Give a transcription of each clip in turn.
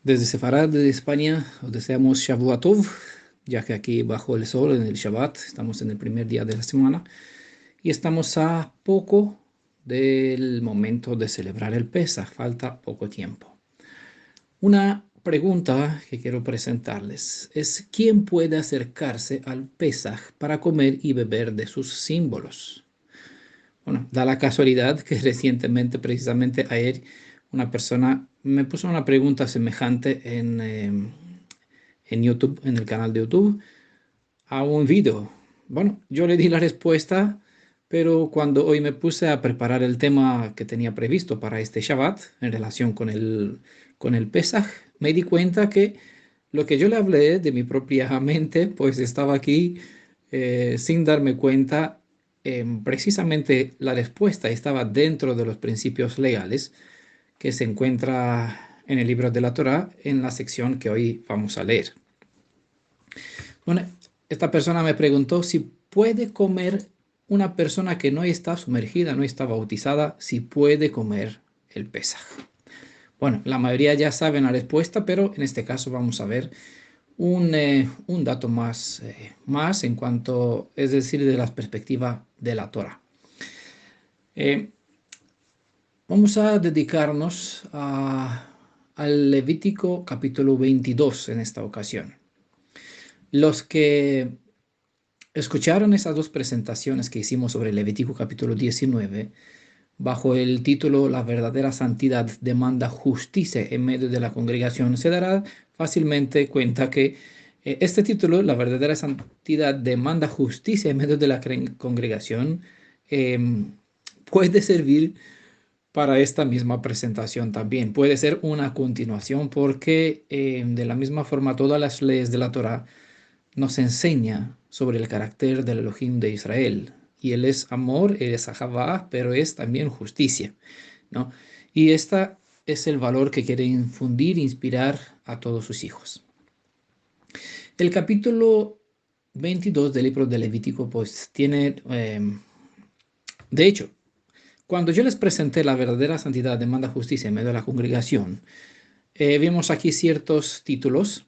Desde Sefarad, desde España, os deseamos Shavua Tov, ya que aquí bajo el sol, en el Shabbat, estamos en el primer día de la semana y estamos a poco del momento de celebrar el Pesaj, falta poco tiempo. Una pregunta que quiero presentarles es: ¿quién puede acercarse al Pesaj para comer y beber de sus símbolos? Bueno, da la casualidad que recientemente, precisamente ayer, una persona me puso una pregunta semejante en YouTube, en el canal de YouTube, a un video. Bueno, yo le di la respuesta, pero cuando hoy me puse a preparar el tema que tenía previsto para este Shabbat en relación con el Pesaj, me di cuenta que lo que yo le hablé de mi propia mente, pues estaba aquí sin darme cuenta. Precisamente la respuesta estaba dentro de los principios legales que se encuentra en el libro de la Torá, en la sección que hoy vamos a leer. Bueno, esta persona me preguntó si puede comer una persona que no está sumergida, no está bautizada, si puede comer el Pesaj. Bueno, la mayoría ya saben la respuesta, pero en este caso vamos a ver un dato más en cuanto, es decir, de la perspectiva de la Torah. Vamos a dedicarnos al Levítico capítulo 22 en esta ocasión. Los que escucharon esas dos presentaciones que hicimos sobre el Levítico capítulo 19, bajo el título La verdadera santidad demanda justicia en medio de la congregación, se dará fácilmente cuenta que este título, La verdadera santidad demanda justicia en medio de la congregación, puede servir para esta misma presentación también. Puede ser una continuación porque de la misma forma todas las leyes de la Torá nos enseña sobre el carácter del Elohim de Israel. Y él es amor, él es ahavá, pero es también justicia, ¿no? Y este es el valor que quiere infundir, inspirar a todos sus hijos. El capítulo 22 del libro de Levítico, pues tiene, de hecho, cuando yo les presenté la verdadera santidad demanda justicia en medio de la congregación, vimos aquí ciertos títulos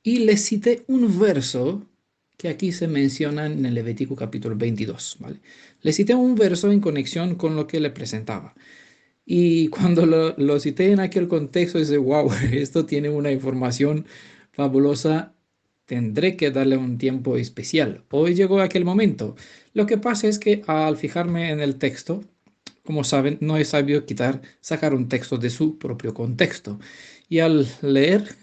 y les cité un verso que aquí se menciona en el Levítico capítulo 22, ¿vale? Le cité un verso en conexión con lo que le presentaba. Y cuando lo cité en aquel contexto, dice, wow, esto tiene una información fabulosa, tendré que darle un tiempo especial. Hoy llegó aquel momento. Lo que pasa es que al fijarme en el texto, como saben, no es sabio sacar un texto de su propio contexto. Y al leer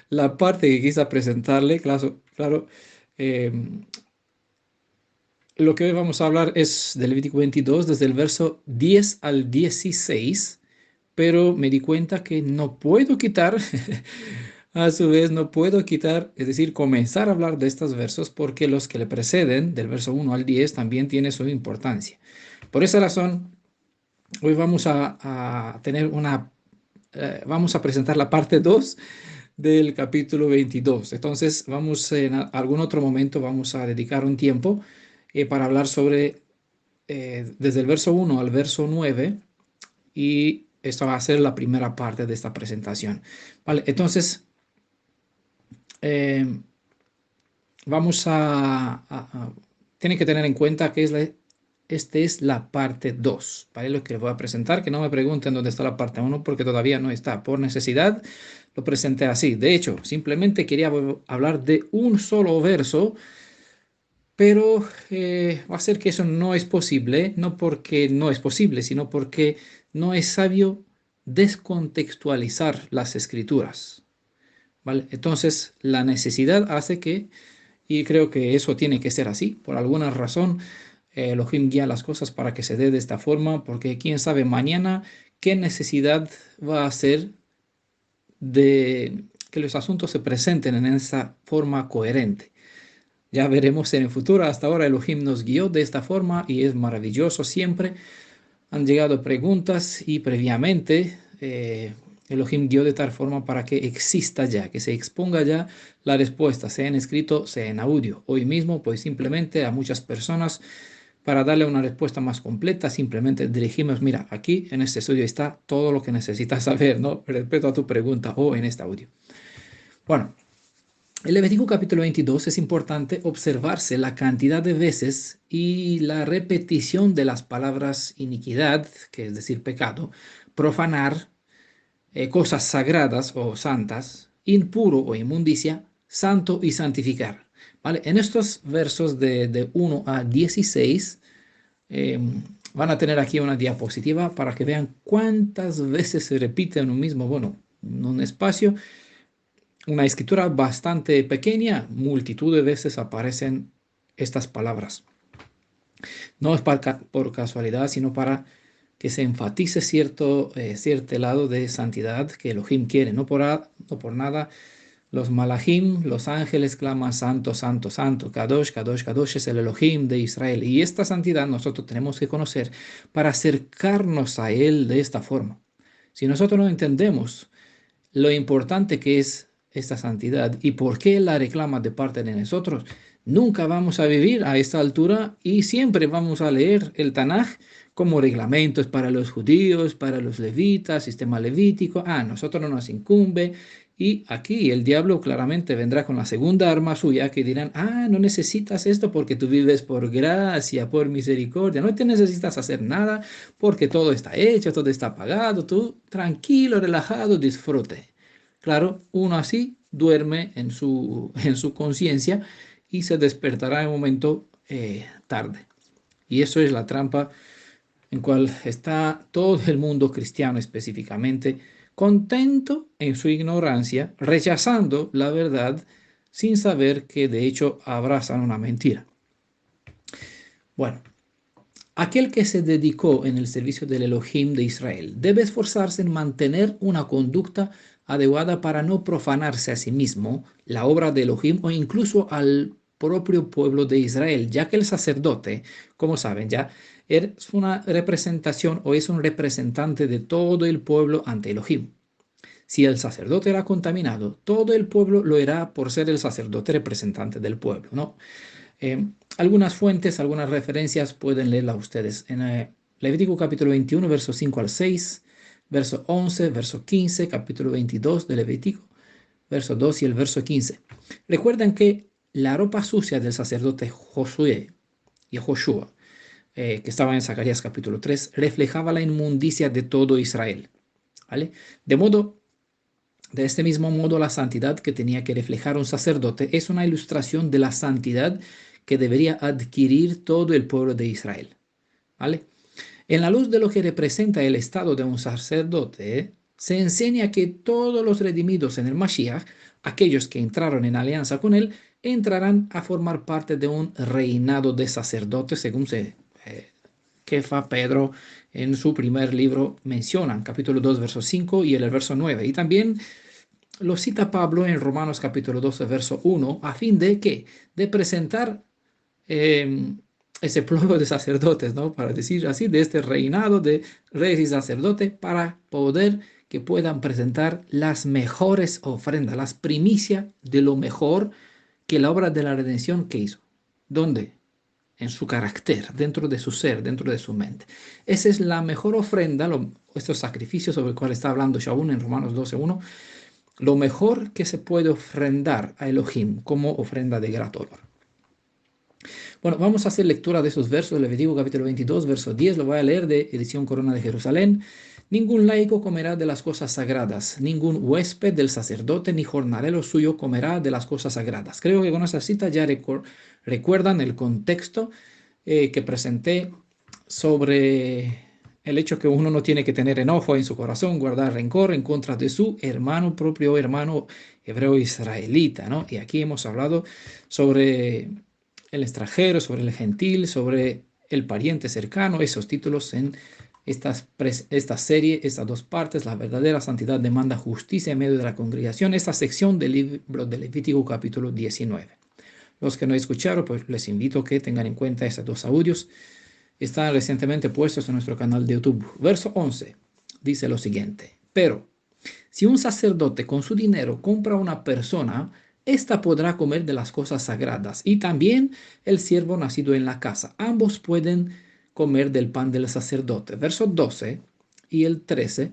la parte que quise presentarle, claro, eh, lo que hoy vamos a hablar es del Levítico 22, desde el verso 10 al 16, pero me di cuenta que no puedo quitar, a su vez no puedo quitar, es decir, comenzar a hablar de estos versos porque los que le preceden, del verso 1 al 10, también tienen su importancia. Por esa razón, hoy vamos a tener vamos a presentar la parte 2 del capítulo 22. Entonces, en algún otro momento vamos a dedicar un tiempo para hablar sobre desde el verso 1 al verso 9, y esto va a ser la primera parte de esta presentación. Vale, entonces eh, vamos tienen que tener en cuenta que esta es la parte 2, ¿vale? Lo que les voy a presentar, que no me pregunten dónde está la parte 1 porque todavía no está. Por necesidad lo presenté así. De hecho, simplemente quería hablar de un solo verso, pero va a ser que eso no es posible, no porque no es posible, sino porque no es sabio descontextualizar las escrituras, ¿vale? Entonces, la necesidad hace que, y creo que eso tiene que ser así, por alguna razón, Elohim guía las cosas para que se dé de esta forma, porque quién sabe mañana qué necesidad va a ser de que los asuntos se presenten en esa forma coherente. Ya veremos en el futuro. Hasta ahora Elohim nos guió de esta forma y es maravilloso siempre. Han llegado preguntas y previamente Elohim guió de tal forma para que exista ya, que se exponga ya la respuesta, sea en escrito, sea en audio. Hoy mismo, pues simplemente a muchas personas Para darle una respuesta más completa, simplemente dirigimos, mira, aquí en este estudio está todo lo que necesitas saber, ¿no? Respecto a tu pregunta o en este audio. Bueno, en Levítico capítulo 22 es importante observarse la cantidad de veces y la repetición de las palabras iniquidad, que es decir, pecado, profanar, cosas sagradas o santas, impuro o inmundicia, santo y santificar. ¿Vale? En estos versos de 1 a 16 van a tener aquí una diapositiva para que vean cuántas veces se repite en un mismo, bueno, en un espacio. Una escritura bastante pequeña, multitud de veces aparecen estas palabras. No es por casualidad, sino para que se enfatice cierto lado de santidad que Elohim quiere. No por nada los malachim, los ángeles claman santo, santo, santo, Kadosh, Kadosh, Kadosh es el Elohim de Israel. Y esta santidad nosotros tenemos que conocer para acercarnos a Él de esta forma. Si nosotros no entendemos lo importante que es esta santidad y por qué la reclama de parte de nosotros, nunca vamos a vivir a esta altura y siempre vamos a leer el Tanaj como reglamentos para los judíos, para los levitas, sistema levítico. Nosotros no nos incumbe. Y aquí el diablo claramente vendrá con la segunda arma suya que dirán, no necesitas esto porque tú vives por gracia, por misericordia, no te necesitas hacer nada porque todo está hecho, todo está pagado, tú tranquilo, relajado, disfrute. Claro, uno así duerme en su conciencia y se despertará en un momento tarde. Y eso es la trampa en cual está todo el mundo cristiano específicamente, contento en su ignorancia, rechazando la verdad sin saber que de hecho abrazan una mentira. Bueno, aquel que se dedicó en el servicio del Elohim de Israel debe esforzarse en mantener una conducta adecuada para no profanarse a sí mismo, la obra de Elohim o incluso al propio pueblo de Israel, ya que el sacerdote, como saben ya, es una representación o es un representante de todo el pueblo ante Elohim. Si el sacerdote era contaminado, todo el pueblo lo era por ser el sacerdote representante del pueblo, ¿no? Algunas fuentes, algunas referencias pueden leerlas ustedes. En Levítico capítulo 21, versos 5 al 6, verso 11, verso 15, capítulo 22 de Levítico, verso 2 y el verso 15. Recuerden que la ropa sucia del sacerdote Josué y Joshua, que estaba en Zacarías capítulo 3, reflejaba la inmundicia de todo Israel. ¿Vale? De este mismo modo, la santidad que tenía que reflejar un sacerdote es una ilustración de la santidad que debería adquirir todo el pueblo de Israel. ¿Vale? En la luz de lo que representa el estado de un sacerdote, se enseña que todos los redimidos en el Mashiach, aquellos que entraron en alianza con él, entrarán a formar parte de un reinado de sacerdotes, según Kefa, Pedro, en su primer libro mencionan, capítulo 2, verso 5 y el verso 9. Y también lo cita Pablo en Romanos capítulo 12, verso 1, a fin de ¿qué? De presentar ese pueblo de sacerdotes, ¿no? Para decir así, de este reinado de reyes y sacerdotes, para poder que puedan presentar las mejores ofrendas, las primicias de lo mejor que la obra de la redención que hizo. ¿Dónde? En su carácter, dentro de su ser, dentro de su mente. Esa es la mejor ofrenda, estos sacrificios sobre el cual está hablando Shaul en Romanos 12:1, lo mejor que se puede ofrendar a Elohim como ofrenda de grato olor. Bueno, vamos a hacer lectura de esos versos, Levítico capítulo 22, verso 10, lo voy a leer de edición Corona de Jerusalén. Ningún laico comerá de las cosas sagradas, ningún huésped del sacerdote ni jornalero suyo comerá de las cosas sagradas. Creo que con esa cita ya recuerdan el contexto que presenté sobre el hecho que uno no tiene que tener enojo en su corazón, guardar rencor en contra de su propio hermano hebreo israelita, ¿no? Y aquí hemos hablado sobre el extranjero, sobre el gentil, sobre el pariente cercano, esos títulos en esta serie, estas dos partes. La verdadera santidad demanda justicia en medio de la congregación, esta sección del libro de Levítico capítulo 19. Los que no escucharon, pues les invito a que tengan en cuenta estos dos audios. Están recientemente puestos en nuestro canal de YouTube. Verso 11 dice lo siguiente: pero si un sacerdote con su dinero compra a una persona ésta podrá comer de las cosas sagradas, y también el siervo nacido en la casa. Ambos pueden comer del pan del sacerdote. Versos 12 y el 13.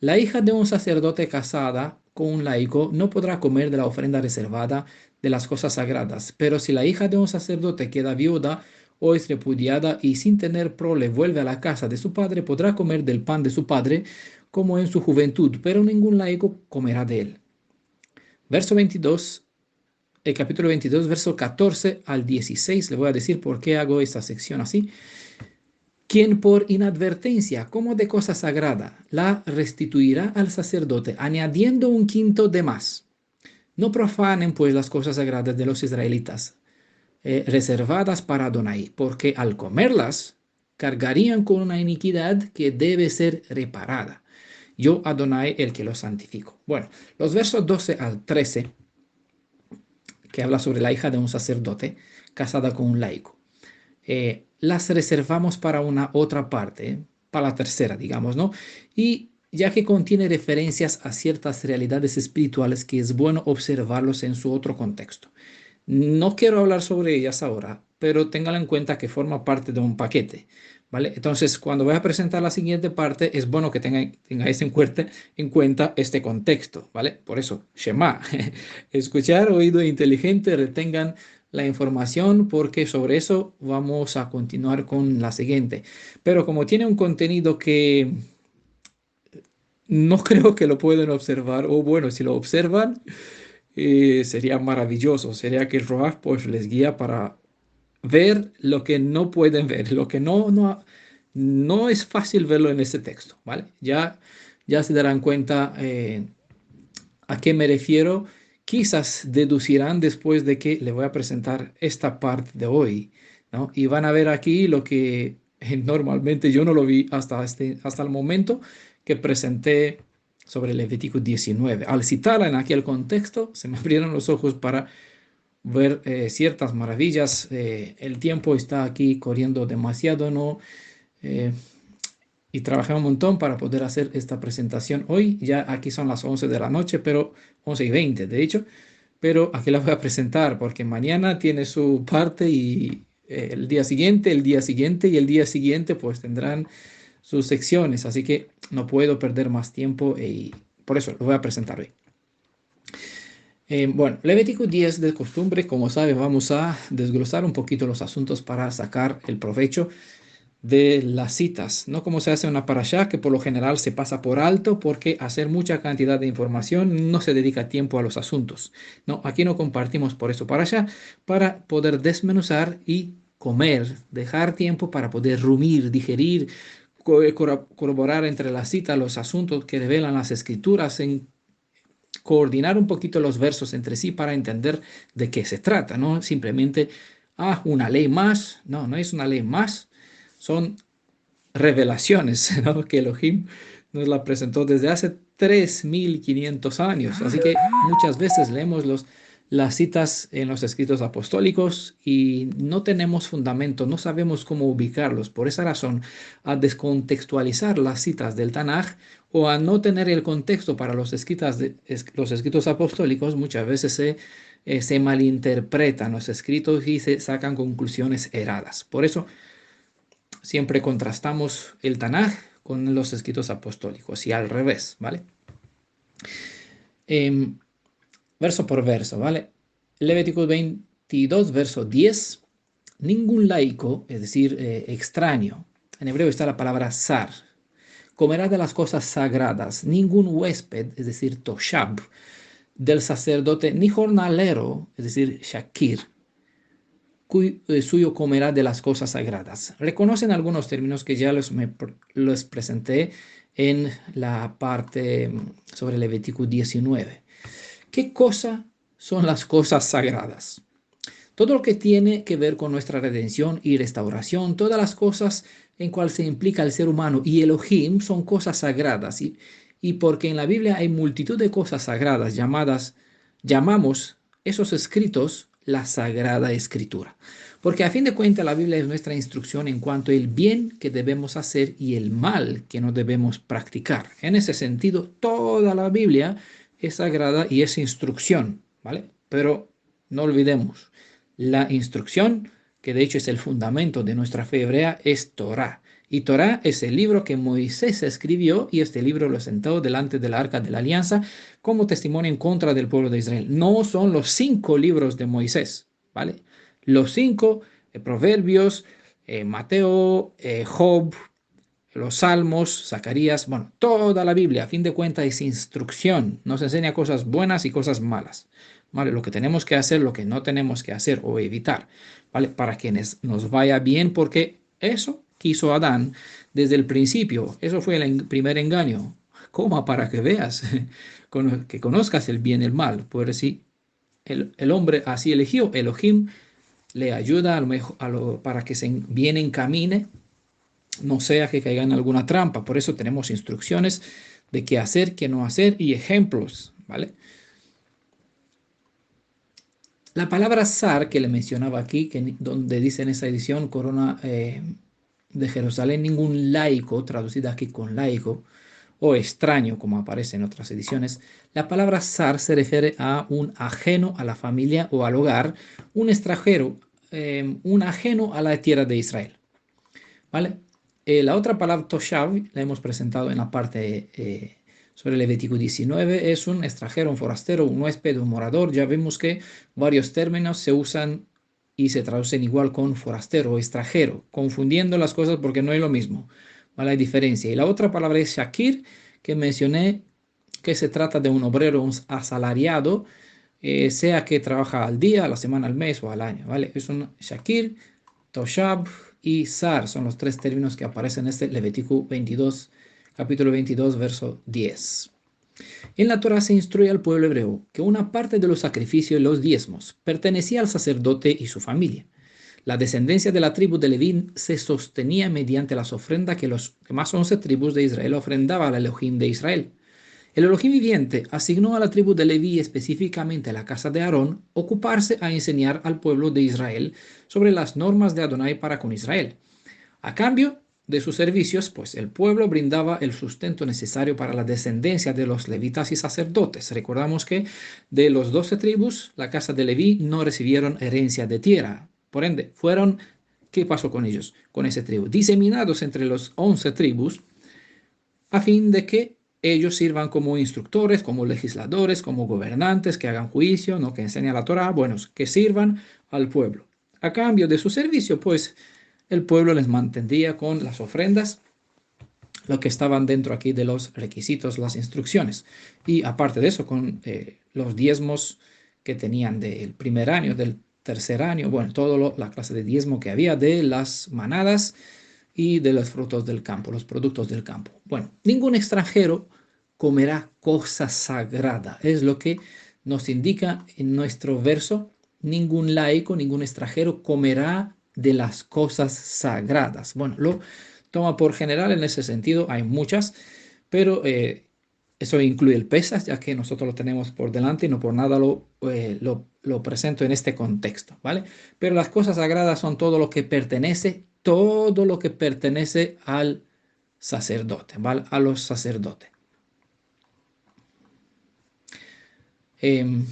La hija de un sacerdote casada con un laico no podrá comer de la ofrenda reservada de las cosas sagradas, pero si la hija de un sacerdote queda viuda o es repudiada y sin tener prole vuelve a la casa de su padre, podrá comer del pan de su padre como en su juventud, pero ningún laico comerá de él. Verso 22, el capítulo 22, verso 14 al 16. Le voy a decir por qué hago esta sección así. Quien por inadvertencia como de cosa sagrada la restituirá al sacerdote, añadiendo un quinto de más. No profanen pues las cosas sagradas de los israelitas, reservadas para Adonai, porque al comerlas cargarían con una iniquidad que debe ser reparada. Yo, Adonai, el que los santifico. Bueno, los versos 12 al 13, que habla sobre la hija de un sacerdote casada con un laico, las reservamos para una otra parte, para la tercera, digamos, ¿no? Y ya que contiene referencias a ciertas realidades espirituales que es bueno observarlos en su otro contexto. No quiero hablar sobre ellas ahora, pero ténganlo en cuenta que forma parte de un paquete, ¿vale? Entonces, cuando voy a presentar la siguiente parte, es bueno que tengáis en cuenta este contexto, ¿vale? Por eso, Shema, escuchar, oído inteligente, retengan la información porque sobre eso vamos a continuar con la siguiente. Pero como tiene un contenido que no creo que lo pueden observar, o bueno, si lo observan, sería maravilloso. Sería que el Ruach pues les guía para ver lo que no pueden ver, lo que no es fácil verlo en este texto, ¿vale? Ya se darán cuenta a qué me refiero. Quizás deducirán después de que le voy a presentar esta parte de hoy, ¿no? Y van a ver aquí lo que normalmente yo no lo vi hasta el momento que presenté sobre Levítico 19. Al citarla en aquel contexto, se me abrieron los ojos para ver ciertas maravillas. El tiempo está aquí corriendo demasiado, ¿no? Eh, y trabajé un montón para poder hacer esta presentación hoy. Ya aquí son las 11 de la noche, pero 11:20 de hecho, pero aquí la voy a presentar porque mañana tiene su parte y el día siguiente, el día siguiente y el día siguiente pues tendrán sus secciones, así que no puedo perder más tiempo y por eso lo voy a presentar hoy. Bueno, Levítico 10 de costumbre, como saben, vamos a desglosar un poquito los asuntos para sacar el provecho de las citas, no como se hace una parashá, que por lo general se pasa por alto porque hacer mucha cantidad de información no se dedica tiempo a los asuntos. No, aquí no compartimos por eso parashá, para poder desmenuzar y comer, dejar tiempo para poder rumir, digerir, corroborar entre las citas los asuntos que revelan las escrituras, en coordinar un poquito los versos entre sí para entender de qué se trata, no simplemente, una ley más, no es una ley más, son revelaciones, ¿no? Que Elohim nos la presentó desde hace 3.500 años. Así que muchas veces leemos las citas en los escritos apostólicos y no tenemos fundamento, no sabemos cómo ubicarlos. Por esa razón, a descontextualizar las citas del Tanaj o a no tener el contexto para los escritos apostólicos, muchas veces se malinterpretan los escritos y se sacan conclusiones erradas. Por eso, siempre contrastamos el Tanaj con los escritos apostólicos y al revés, ¿vale? Verso por verso, ¿vale? Levítico 22, verso 10. Ningún laico, es decir, extraño, en hebreo está la palabra zar, comerá de las cosas sagradas. Ningún huésped, es decir, toshab, del sacerdote, ni jornalero, es decir, shakir, suyo comerá de las cosas sagradas. Reconocen algunos términos que ya los presenté en la parte sobre Levítico 19. ¿Qué cosa son las cosas sagradas? Todo lo que tiene que ver con nuestra redención y restauración, todas las cosas en cual se implica el ser humano y Elohim son cosas sagradas. Y porque en la Biblia hay multitud de cosas sagradas llamamos esos escritos la Sagrada Escritura. Porque a fin de cuentas la Biblia es nuestra instrucción en cuanto al bien que debemos hacer y el mal que no debemos practicar. En ese sentido, toda la Biblia es sagrada y es instrucción, ¿vale? Pero no olvidemos, la instrucción, que de hecho es el fundamento de nuestra fe hebrea, es Torá. Y Torá es el libro que Moisés escribió y este libro lo sentó delante del arca de la alianza como testimonio en contra del pueblo de Israel. No son los 5 libros de Moisés, ¿vale? Los 5, Proverbios, Mateo, Job, los Salmos, Zacarías, bueno, toda la Biblia, a fin de cuentas, es instrucción. Nos enseña cosas buenas y cosas malas, ¿vale? Lo que tenemos que hacer, lo que no tenemos que hacer o evitar, ¿vale? Para que nos vaya bien, porque eso quiso Adán desde el principio. Eso fue el primer engaño. Coma para que veas, que conozcas el bien y el mal. Pues sí, el hombre así eligió. Elohim le ayuda a lo mejor, para que se bien encamine, no sea que caiga en alguna trampa. Por eso tenemos instrucciones de qué hacer, qué no hacer y ejemplos, ¿vale? La palabra zar que le mencionaba aquí, donde dice en esa edición Corona de Jerusalén, ningún laico, traducida aquí con laico, o extraño, como aparece en otras ediciones, la palabra zar se refiere a un ajeno a la familia o al hogar, un extranjero, un ajeno a la tierra de Israel, ¿vale? La otra palabra toshav la hemos presentado en la parte sobre Levítico 19, es un extranjero, un forastero, un huésped, un morador. Ya vemos que varios términos se usan y se traducen igual con forastero o extranjero, confundiendo las cosas porque no es lo mismo, ¿vale? Hay diferencia. Y la otra palabra es shakir, que mencioné, que se trata de un obrero, un asalariado, sea que trabaja al día, a la semana, al mes o al año, ¿vale? Es un shakir, Toshab y Sar son los 3 términos que aparecen en este Levítico 22, capítulo 22, verso 10. En la Torah se instruye al pueblo hebreo que una parte de los sacrificios y los diezmos pertenecía al sacerdote y su familia. La descendencia de la tribu de Leví se sostenía mediante las ofrendas que los demás 11 tribus de Israel ofrendaban al Elohim de Israel. El Elohim viviente asignó a la tribu de Leví, específicamente a la casa de Aarón, ocuparse a enseñar al pueblo de Israel sobre las normas de Adonai para con Israel. A cambio de sus servicios, pues el pueblo brindaba el sustento necesario para la descendencia de los levitas y sacerdotes. Recordamos que de los 12 tribus, la casa de Leví no recibieron herencia de tierra. Por ende, ¿qué pasó con ellos? Con ese tribu. Diseminados entre los 11 tribus, a fin de que ellos sirvan como instructores, como legisladores, como gobernantes, que hagan juicio, ¿no? Que enseñen la Torah, bueno, que sirvan al pueblo. A cambio de su servicio, pues el pueblo les mantendría con las ofrendas, lo que estaban dentro aquí de los requisitos, las instrucciones. Y aparte de eso, con los diezmos que tenían del primer año, del tercer año, bueno, toda la clase de diezmo que había de las manadas y de los frutos del campo, los productos del campo. Bueno, ningún extranjero comerá cosa sagrada, es lo que nos indica en nuestro verso. Ningún laico, ningún extranjero comerá de las cosas sagradas. Bueno, lo toma por general en ese sentido, hay muchas, pero eso incluye el pesas, ya que nosotros lo tenemos por delante y no por nada lo presento en este contexto, ¿vale? Pero las cosas sagradas son todo lo que pertenece al sacerdote, ¿vale? A los sacerdotes. Em,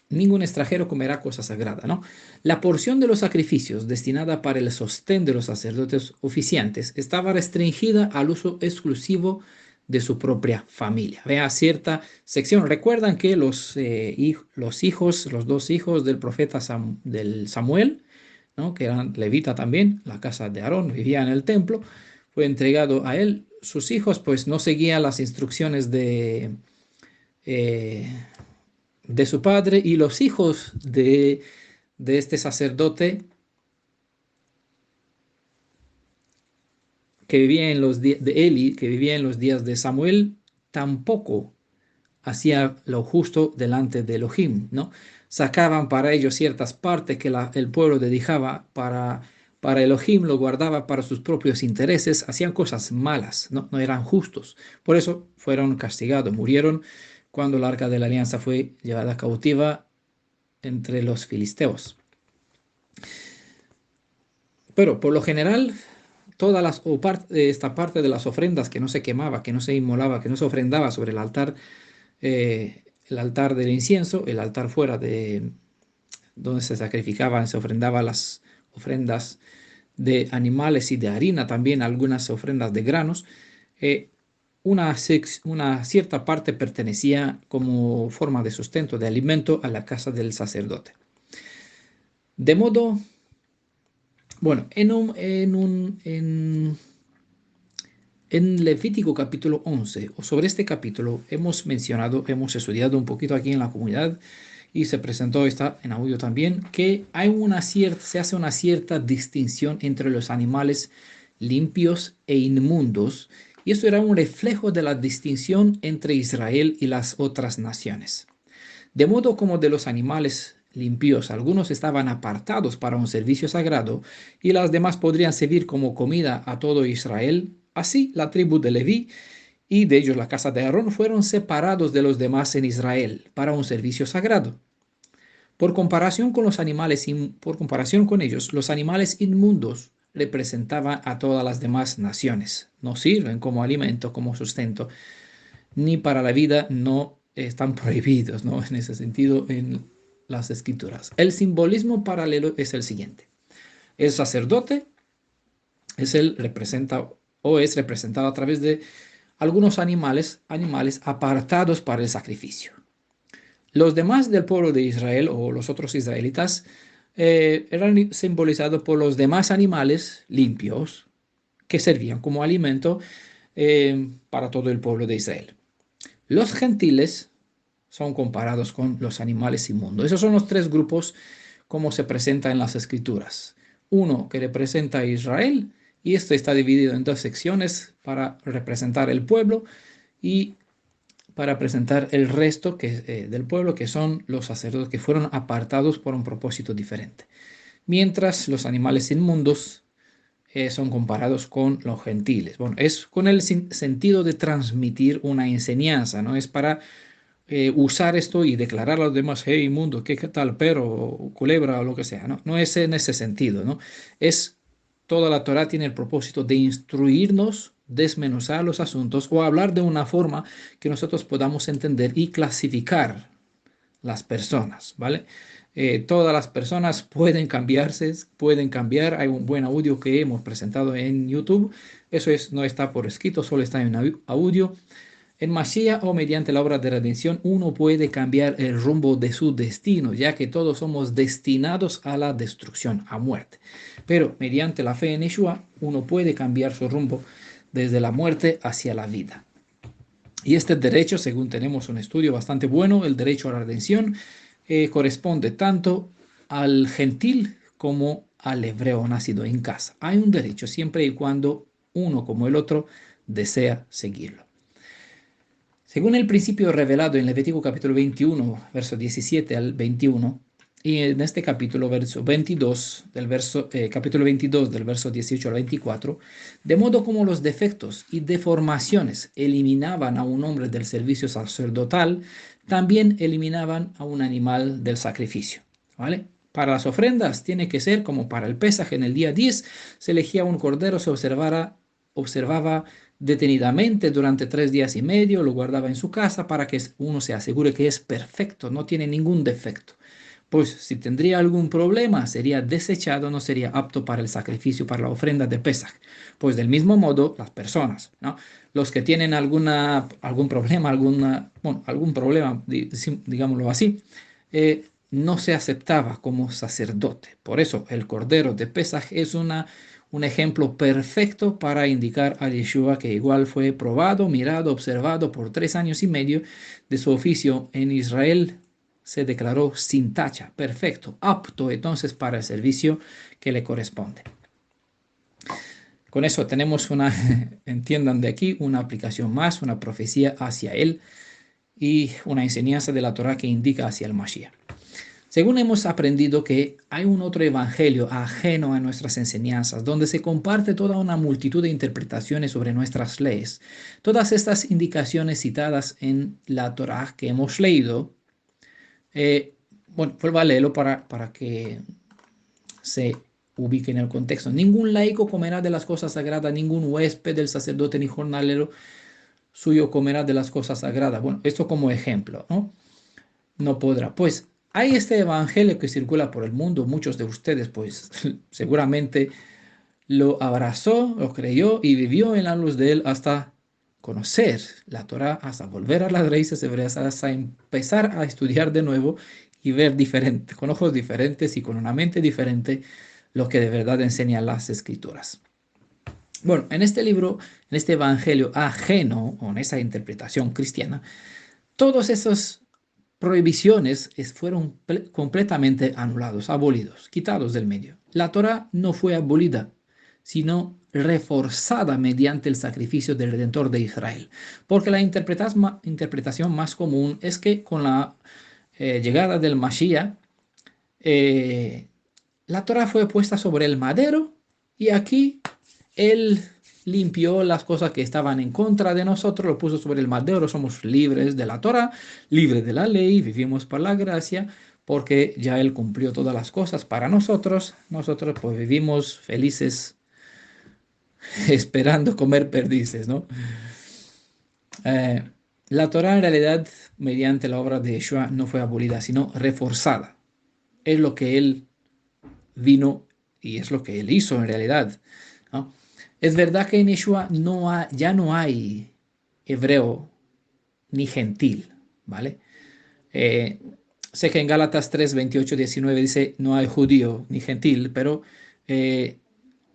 Ningún extranjero comerá cosa sagrada, ¿no? La porción de los sacrificios destinada para el sostén de los sacerdotes oficiantes estaba restringida al uso exclusivo de su propia familia. Vea cierta sección. Recuerdan que los 2 hijos del profeta del Samuel, ¿no? Que eran levita también, la casa de Aarón, vivía en el templo, fue entregado a él. Sus hijos pues no seguían las instrucciones eh, de su padre, y los hijos de este sacerdote que vivía en los días de Eli, que vivía en los días de Samuel, tampoco hacía lo justo delante de Elohim, ¿no? Sacaban para ellos ciertas partes que el pueblo dedicaba para Elohim, lo guardaba para sus propios intereses, hacían cosas malas, ¿no? No eran justos. Por eso fueron castigados, murieron cuando el arca de la alianza fue llevada cautiva entre los filisteos. Pero por lo general, esta parte de las ofrendas que no se quemaba, que no se inmolaba, que no se ofrendaba sobre el altar el altar del incienso, el altar fuera de donde se sacrificaban, se ofrendaban las ofrendas de animales y de harina, también algunas ofrendas de granos. eh, una cierta parte pertenecía como forma de sustento, de alimento a la casa del sacerdote. De modo, bueno, en Levítico capítulo 11, o sobre este capítulo, hemos estudiado un poquito aquí en la comunidad y se presentó esta en audio también, que se hace una cierta distinción entre los animales limpios e inmundos, y esto era un reflejo de la distinción entre Israel y las otras naciones. De modo como de los animales limpios, algunos estaban apartados para un servicio sagrado y las demás podrían servir como comida a todo Israel, así la tribu de Leví y de ellos la casa de Aarón fueron separados de los demás en Israel para un servicio sagrado. Por comparación con ellos, los animales inmundos representaban a todas las demás naciones. No sirven como alimento, como sustento, ni para la vida, no están prohibidos, ¿no? En ese sentido, en las escrituras. El simbolismo paralelo es el siguiente. El sacerdote es representado a través de algunos animales apartados para el sacrificio. Los demás del pueblo de Israel o los otros israelitas eran simbolizados por los demás animales limpios que servían como alimento para todo el pueblo de Israel. Los gentiles son comparados con los animales inmundos. Esos son los tres grupos como se presenta en las escrituras. Uno que representa a Israel, y esto está dividido en dos secciones para representar el pueblo y para presentar el resto del pueblo, que son los sacerdotes que fueron apartados por un propósito diferente. Mientras los animales inmundos son comparados con los gentiles. Bueno, es con el sentido de transmitir una enseñanza, ¿no? Es para usar esto y declarar a los demás, hey, mundo, ¿qué tal perro, o culebra o lo que sea? No, no es en ese sentido, ¿no? Es toda la Torah tiene el propósito de instruirnos, desmenuzar los asuntos o hablar de una forma que nosotros podamos entender y clasificar las personas, ¿vale? Todas las personas pueden cambiarse, pueden cambiar. Hay un buen audio que hemos presentado en YouTube. Eso no está por escrito, solo está en audio. En Mashiach o mediante la obra de redención, uno puede cambiar el rumbo de su destino, ya que todos somos destinados a la destrucción, a muerte. Pero mediante la fe en Yeshua, uno puede cambiar su rumbo desde la muerte hacia la vida. Y este derecho, según tenemos un estudio bastante bueno, el derecho a la redención, corresponde tanto al gentil como al hebreo nacido en casa. Hay un derecho siempre y cuando uno como el otro desea seguirlo. Según el principio revelado en Levítico capítulo 21, verso 17 al 21, y en este capítulo, capítulo 22, del verso 18 al 24, de modo como los defectos y deformaciones eliminaban a un hombre del servicio sacerdotal, también eliminaban a un animal del sacrificio, ¿vale? Para las ofrendas tiene que ser como para el Pesaj. En el día 10 se elegía un cordero, se observaba detenidamente durante 3 días y medio, lo guardaba en su casa para que uno se asegure que es perfecto, no tiene ningún defecto. Pues si tendría algún problema, sería desechado, no sería apto para el sacrificio, para la ofrenda de Pesaj. Pues del mismo modo, las personas, ¿no? Los que tienen algún problema, algún problema, digámoslo así, no se aceptaba como sacerdote. Por eso el cordero de Pesaj es un ejemplo perfecto para indicar a Yeshua, que igual fue probado, mirado, observado por 3 años y medio de su oficio en Israel. Se declaró sin tacha, perfecto, apto entonces para el servicio que le corresponde. Con eso tenemos entiendan de aquí, una aplicación más, una profecía hacia él y una enseñanza de la Torah que indica hacia el Mashiach. Según hemos aprendido que hay un otro evangelio ajeno a nuestras enseñanzas, donde se comparte toda una multitud de interpretaciones sobre nuestras leyes. Todas estas indicaciones citadas en la Torah que hemos leído, vuelvo a leerlo para que se ubique en el contexto. Ningún laico comerá de las cosas sagradas, ningún huésped del sacerdote ni jornalero suyo comerá de las cosas sagradas. Bueno, esto como ejemplo, ¿no? no podrá. Pues hay este evangelio que circula por el mundo, muchos de ustedes pues seguramente lo abrazó, lo creyó y vivió en la luz de él hasta conocer la Torá, hasta volver a las raíces hebreas, hasta empezar a estudiar de nuevo y ver diferente, con ojos diferentes y con una mente diferente lo que de verdad enseñan las escrituras. Bueno, en este libro, en este evangelio ajeno, o en esa interpretación cristiana, todas esas prohibiciones fueron completamente anulados, abolidos, quitados del medio. La Torá no fue abolida, sino reforzada mediante el sacrificio del Redentor de Israel. Porque la interpretación más común es que con la llegada del Mashiach, eh, la Torá fue puesta sobre el madero y aquí él limpió las cosas que estaban en contra de nosotros, lo puso sobre el madero, somos libres de la Torá, libres de la ley, vivimos por la gracia, porque ya Él cumplió todas las cosas para nosotros, nosotros pues vivimos felices esperando comer perdices, ¿no? Eh, la Torá en realidad, mediante la obra de Yeshua, no fue abolida, sino reforzada. Es lo que Él vino y es lo que Él hizo en realidad, ¿no? Es verdad que en Yeshua ya no hay hebreo ni gentil, ¿vale? Eh, sé que en Gálatas 3, 28, 19 dice no hay judío ni gentil, pero eh,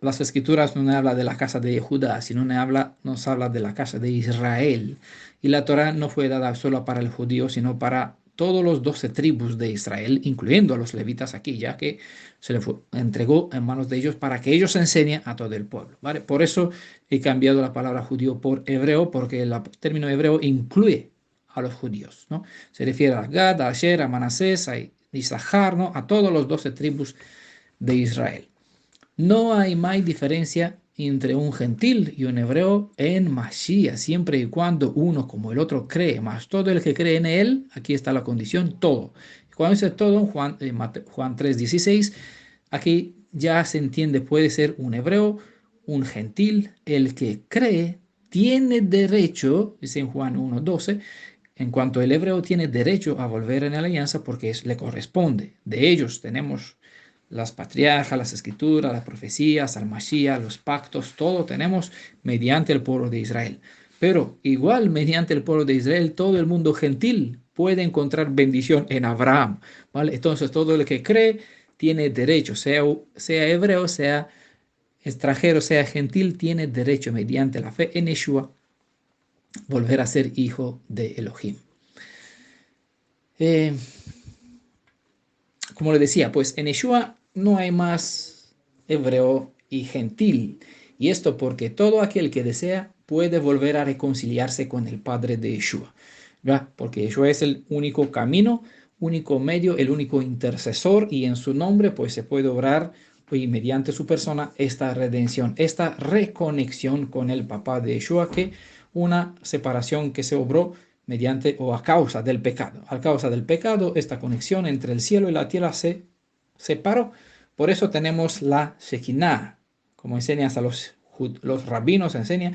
las escrituras no hablan de la casa de Judá, sino nos habla de la casa de Israel. Y la Torá no fue dada solo para el judío, sino para todos los 12 tribus de Israel, incluyendo a los levitas aquí, ya que se le entregó en manos de ellos para que ellos enseñen a todo el pueblo, ¿vale? Por eso he cambiado la palabra judío por hebreo, porque el término hebreo incluye a los judíos, ¿no? Se refiere a Gad, a Asher, a Manasés, a Isahar, ¿no? A todos los 12 tribus de Israel. No hay más diferencia entre un gentil y un hebreo en Mashiach, siempre y cuando uno como el otro cree, más todo el que cree en él, aquí está la condición, todo. Cuando dice todo, Juan 3:16, aquí ya se entiende, puede ser un hebreo, un gentil, el que cree tiene derecho, dice en Juan 1:12, en cuanto el hebreo tiene derecho a volver en la alianza porque le corresponde. De ellos tenemos las patriarcas, las escrituras, las profecías, al Mashiach, los pactos, todo tenemos mediante el pueblo de Israel. Pero igual mediante el pueblo de Israel, todo el mundo gentil puede encontrar bendición en Abraham, ¿vale? Entonces todo el que cree tiene derecho, sea hebreo, sea extranjero, sea gentil, tiene derecho mediante la fe en Yeshua volver a ser hijo de Elohim. Eh, como le decía, pues en Yeshua no hay más hebreo y gentil. Y esto porque todo aquel que desea puede volver a reconciliarse con el Padre de Yeshua, ¿verdad? Porque Yeshua es el único camino, único medio, el único intercesor y en su nombre pues se puede obrar y mediante su persona esta redención, esta reconexión con el Papá de Yeshua, que una separación que se obró mediante o a causa del pecado. A causa del pecado, esta conexión entre el cielo y la tierra se separó. Por eso tenemos la Shekinah, como enseñan a los rabinos, enseñan,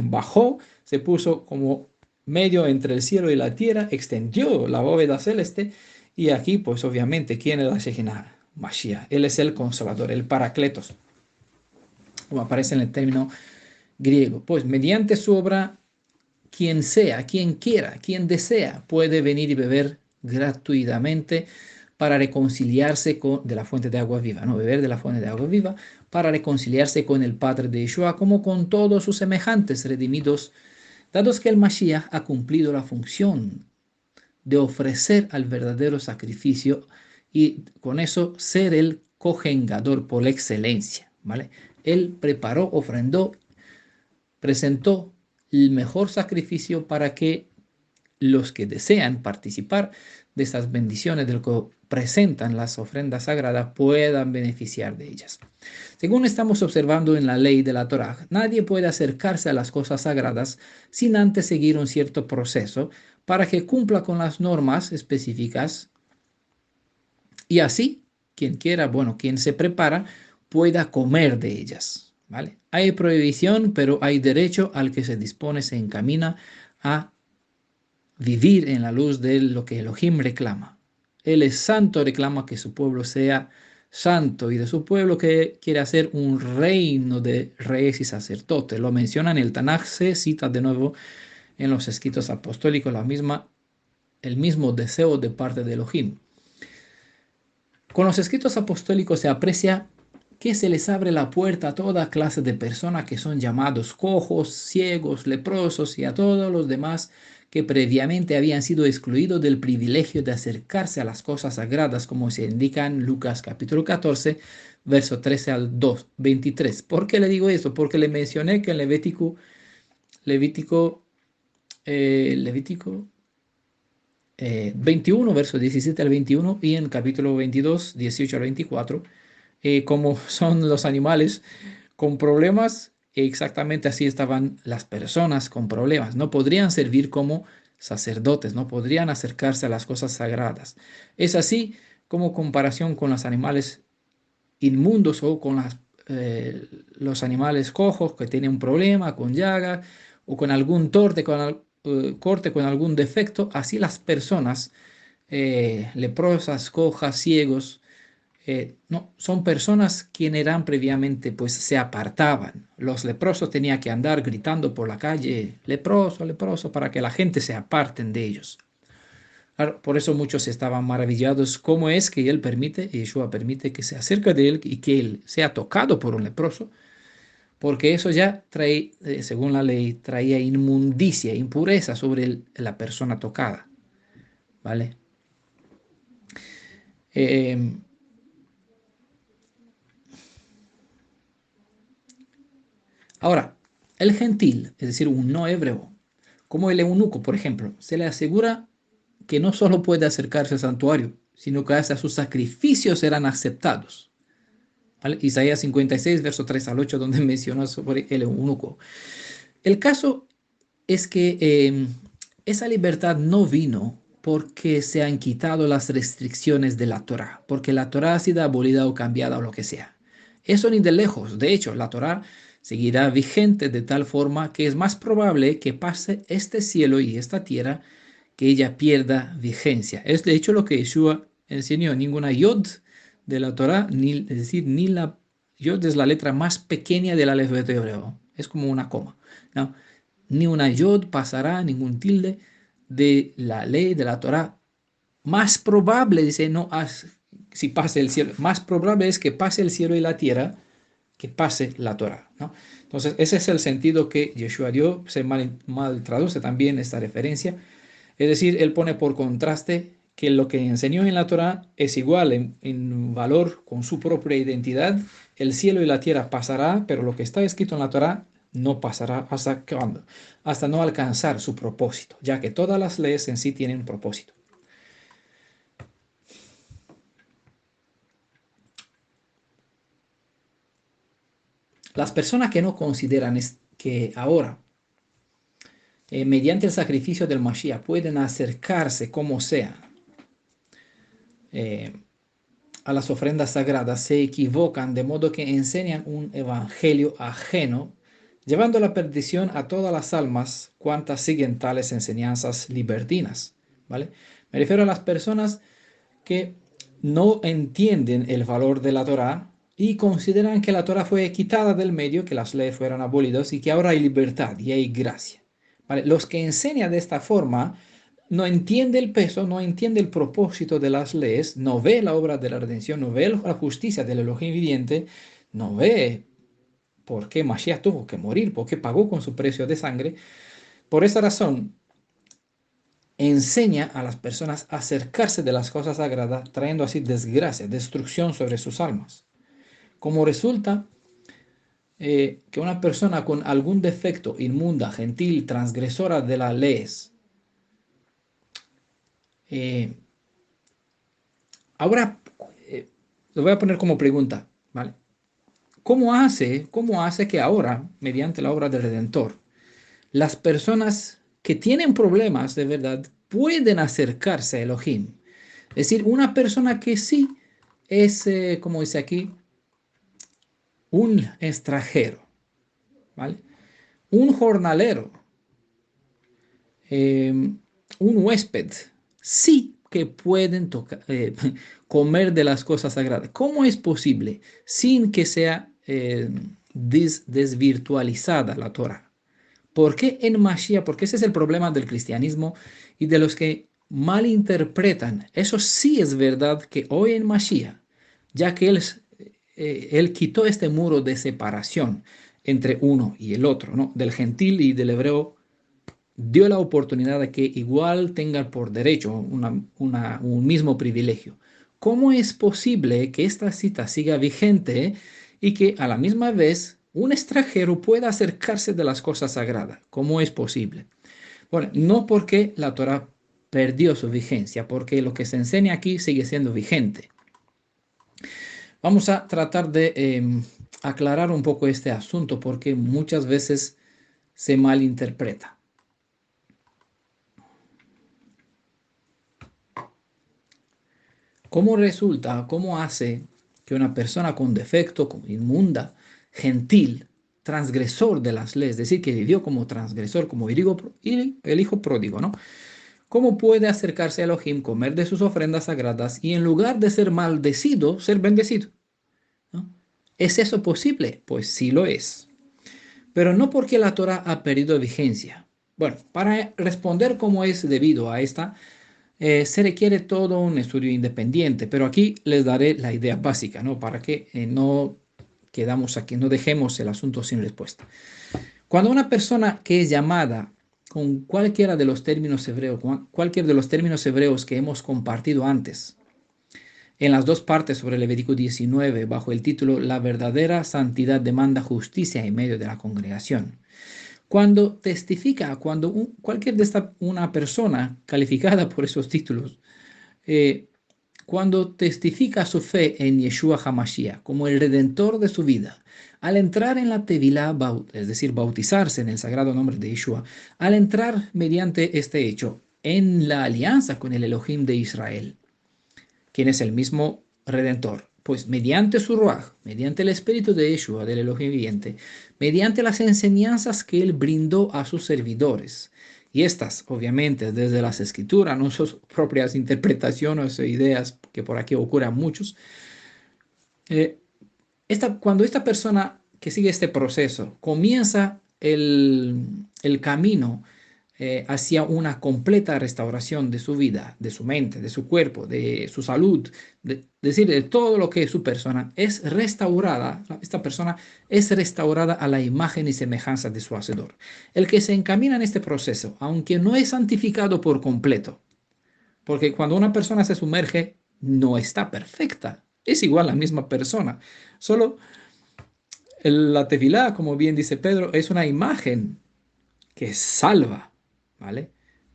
bajó, se puso como medio entre el cielo y la tierra, extendió la bóveda celeste y aquí, pues obviamente, ¿quién es la Shekinah? Mashiach. Él es el consolador, el paracletos, como aparece en el término griego. Pues mediante su obra quien sea, quien quiera, quien desea, puede venir y beber gratuitamente para reconciliarse de la fuente de agua viva, no beber de la fuente de agua viva, para reconciliarse con el Padre de Yeshua, como con todos sus semejantes redimidos, dados que el Mashiach ha cumplido la función de ofrecer al verdadero sacrificio y con eso ser el cojengador por la excelencia, ¿vale? Él preparó, ofrendó, presentó el mejor sacrificio para que los que desean participar de estas bendiciones de lo que presentan las ofrendas sagradas puedan beneficiar de ellas. Según estamos observando en la ley de la Torá, nadie puede acercarse a las cosas sagradas sin antes seguir un cierto proceso para que cumpla con las normas específicas y así, quien quiera, bueno, quien se prepara, pueda comer de ellas, ¿vale? Hay prohibición, pero hay derecho al que se dispone, se encamina a vivir en la luz de lo que Elohim reclama. Él es santo, reclama que su pueblo sea santo y de su pueblo que quiere hacer un reino de reyes y sacerdotes. Lo menciona en el Tanaj, se cita de nuevo en los escritos apostólicos el mismo deseo de parte de Elohim. Con los escritos apostólicos se aprecia que se les abre la puerta a toda clase de personas que son llamados cojos, ciegos, leprosos y a todos los demás que previamente habían sido excluidos del privilegio de acercarse a las cosas sagradas, como se indica en Lucas capítulo 14, verso 13 al 23. ¿Por qué le digo eso? Porque le mencioné que en Levítico 21, versos 17 al 21 y en capítulo 22, 18 al 24, como son los animales con problemas, exactamente así estaban las personas con problemas. No podrían servir como sacerdotes, no podrían acercarse a las cosas sagradas. Es así como comparación con los animales inmundos o con los animales cojos que tienen un problema, con llaga o con algún corte, con algún defecto, así las personas leprosas, cojas, ciegos, no, son personas quienes eran previamente, pues se apartaban. Los leprosos tenían que andar gritando por la calle, leproso, leproso, para que la gente se aparten de ellos. Claro, por eso muchos estaban maravillados cómo es que él permite, Yeshua permite que se acerque de él y que él sea tocado por un leproso, porque eso ya trae, según la ley, traía inmundicia, impureza sobre la persona tocada, ¿vale? Eh, Ahora, el gentil, es decir, un no hebreo, como el eunuco, por ejemplo, se le asegura que no solo puede acercarse al santuario, sino que hasta sus sacrificios serán aceptados. ¿Vale? Isaías 56, verso 3 al 8, donde menciona sobre el eunuco. El caso es que esa libertad no vino porque se han quitado las restricciones de la Torá, porque la Torá ha sido abolida o cambiada o lo que sea. Eso ni de lejos. De hecho, la Torá seguirá vigente de tal forma que es más probable que pase este cielo y esta tierra que ella pierda vigencia. Es de hecho lo que Yeshua enseñó. Ninguna yod de la Torá, es decir, ni la yod es la letra más pequeña del alfabeto hebreo. Es como una coma, ¿no? Ni una yod pasará, ningún tilde de la ley de la Torá. Más probable, dice, no, si pase el cielo, más probable es que pase el cielo y la tierra que pase la Torá, ¿no? Entonces, ese es el sentido que Yeshua dio, se mal traduce también esta referencia. Es decir, él pone por contraste que lo que enseñó en la Torá es igual en valor con su propia identidad. El cielo y la tierra pasará, pero lo que está escrito en la Torá no pasará hasta cuándo, hasta no alcanzar su propósito, ya que todas las leyes en sí tienen un propósito. Las personas que no consideran que ahora, mediante el sacrificio del Mashiach, pueden acercarse como sea eh, a las ofrendas sagradas, se equivocan de modo que enseñan un evangelio ajeno, llevando a la perdición a todas las almas cuantas siguen tales enseñanzas libertinas, ¿vale? Me refiero a las personas que no entienden el valor de la Torá y consideran que la Torá fue quitada del medio, que las leyes fueron abolidas y que ahora hay libertad y hay gracia, ¿vale? Los que enseñan de esta forma no entiende el peso, no entiende el propósito de las leyes, no ve la obra de la redención, no ve la justicia del Elohim viviente, no ve por qué Mashiach tuvo que morir, por qué pagó con su precio de sangre. Por esa razón, enseña a las personas a acercarse de las cosas sagradas, trayendo así desgracia, destrucción sobre sus almas. Como resulta que una persona con algún defecto inmunda, gentil, transgresora de las leyes, eh, ahora lo voy a poner como pregunta, ¿vale? ¿Cómo hace que ahora, mediante la obra del Redentor, las personas que tienen problemas de verdad pueden acercarse a Elohim? Es decir, una persona que sí es, como dice aquí, un extranjero, ¿vale? Un jornalero, eh, un huésped, sí que pueden comer de las cosas sagradas. ¿Cómo es posible sin que sea desvirtualizada la Torah? ¿Por qué en Mashiach? Porque ese es el problema del cristianismo y de los que malinterpretan. Eso sí es verdad que hoy en Mashiach, ya que él quitó este muro de separación entre uno y el otro, ¿no? Del gentil y del hebreo, dio la oportunidad de que igual tengan por derecho un mismo privilegio. ¿Cómo es posible que esta cita siga vigente y que a la misma vez un extranjero pueda acercarse de las cosas sagradas? ¿Cómo es posible? Bueno, no porque la Torah perdió su vigencia, porque lo que se enseña aquí sigue siendo vigente. Vamos a tratar de aclarar un poco este asunto porque muchas veces se malinterpreta. ¿Cómo resulta, cómo hace que una persona con defecto, como inmunda, gentil, transgresor de las leyes, es decir, que vivió como transgresor, como el hijo pródigo, ¿no? ¿Cómo puede acercarse a Elohim, comer de sus ofrendas sagradas y en lugar de ser maldecido, ser bendecido? ¿No? ¿Es eso posible? Pues sí lo es. Pero no porque la Torah ha perdido vigencia. Bueno, para responder cómo es debido a esta, se requiere todo un estudio independiente, pero aquí les daré la idea básica, ¿no? Para que no quedamos aquí, no dejemos el asunto sin respuesta. Cuando una persona que es llamada con cualquiera de los términos hebreos, cualquier de los términos hebreos que hemos compartido antes, en las dos partes sobre Levítico 19, bajo el título La verdadera santidad demanda justicia en medio de la congregación. Cuando testifica, cuando una persona calificada por esos títulos, eh, cuando testifica su fe en Yeshua HaMashiach como el redentor de su vida, al entrar en la Tevilá, es decir, bautizarse en el sagrado nombre de Yeshua, al entrar mediante este hecho en la alianza con el Elohim de Israel, quien es el mismo redentor, pues mediante su Ruach, mediante el espíritu de Yeshua, del Elohim viviente, mediante las enseñanzas que él brindó a sus servidores, y estas, obviamente, desde las escrituras, no sus propias interpretaciones e ideas que por aquí ocurren muchos, eh, cuando esta persona que sigue este proceso comienza el camino hacia una completa restauración de su vida, de su mente, de su cuerpo, de su salud, decir, de todo lo que es su persona, es restaurada, esta persona es restaurada a la imagen y semejanza de su Hacedor. El que se encamina en este proceso, aunque no es santificado por completo, porque cuando una persona se sumerge, no está perfecta, es igual la misma persona, solo la tefilá, como bien dice Pedro, es una imagen que salva, ¿vale?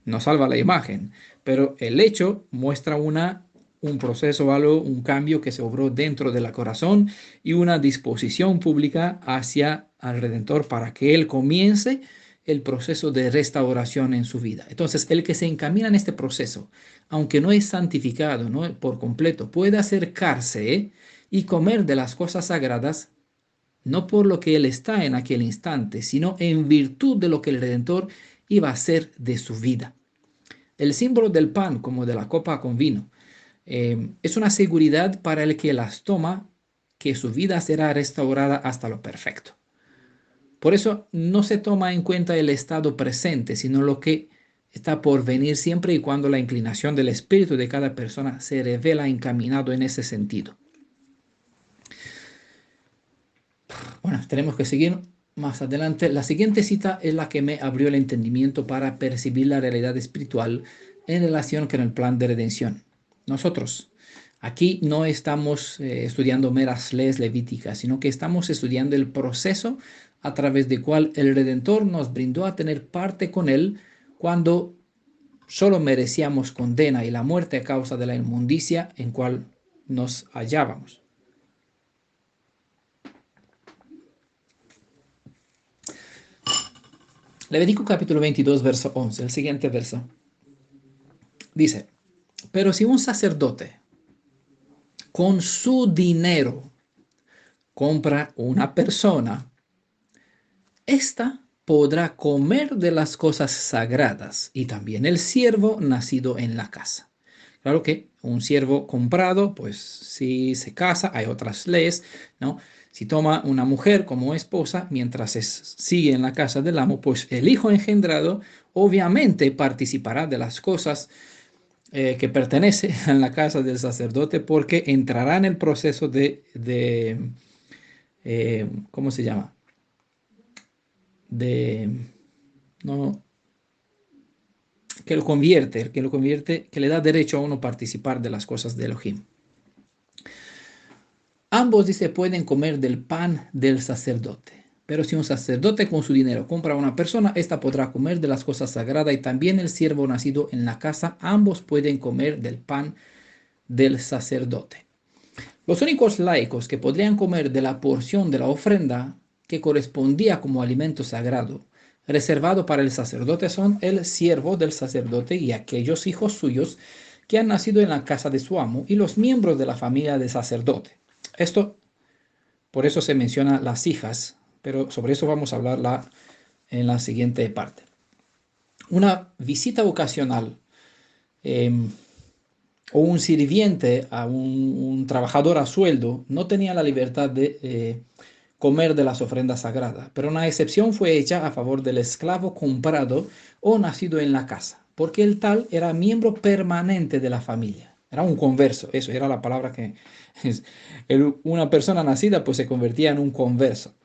No salva la imagen, pero el hecho muestra un proceso, algo, un cambio que se obró dentro del corazón y una disposición pública hacia el Redentor para que Él comience el proceso de restauración en su vida. Entonces, el que se encamina en este proceso, aunque no es santificado, no por completo, puede acercarse y comer de las cosas sagradas no por lo que él está en aquel instante, sino en virtud de lo que el Redentor iba a hacer de su vida. El símbolo del pan, como de la copa con vino, es una seguridad para el que las toma, que su vida será restaurada hasta lo perfecto. Por eso no se toma en cuenta el estado presente, sino lo que está por venir siempre y cuando la inclinación del espíritu de cada persona se revela encaminado en ese sentido. Bueno, tenemos que seguir más adelante. La siguiente cita es la que me abrió el entendimiento para percibir la realidad espiritual en relación con el plan de redención. Nosotros aquí no estamos estudiando meras leyes levíticas, sino que estamos estudiando el proceso a través del cual el Redentor nos brindó a tener parte con Él cuando solo merecíamos condena y la muerte a causa de la inmundicia en cual nos hallábamos. Levítico capítulo 22, verso 11, el siguiente verso. Dice, pero si un sacerdote con su dinero compra una persona, esta podrá comer de las cosas sagradas y también el siervo nacido en la casa. Claro que un siervo comprado, pues si se casa, hay otras leyes, ¿no? Si toma una mujer como esposa mientras sigue en la casa del amo, pues el hijo engendrado obviamente participará de las cosas que pertenece a la casa del sacerdote porque entrará en el proceso de ¿cómo se llama? De, no, que le da derecho a uno participar de las cosas de Elohim. Ambos, dice, pueden comer del pan del sacerdote. Pero si un sacerdote con su dinero compra a una persona, ésta podrá comer de las cosas sagradas y también el siervo nacido en la casa. Ambos pueden comer del pan del sacerdote. Los únicos laicos que podrían comer de la porción de la ofrenda que correspondía como alimento sagrado reservado para el sacerdote son el siervo del sacerdote y aquellos hijos suyos que han nacido en la casa de su amo y los miembros de la familia del sacerdote. Esto, por eso se menciona las hijas, pero sobre eso vamos a hablar en la siguiente parte. Una visita ocasional eh, o un sirviente a un trabajador a sueldo no tenía la libertad de comer de las ofrendas sagradas, pero una excepción fue hecha a favor del esclavo comprado o nacido en la casa, porque el tal era miembro permanente de la familia. Era un converso, eso era la palabra que una persona nacida pues se convertía en un converso.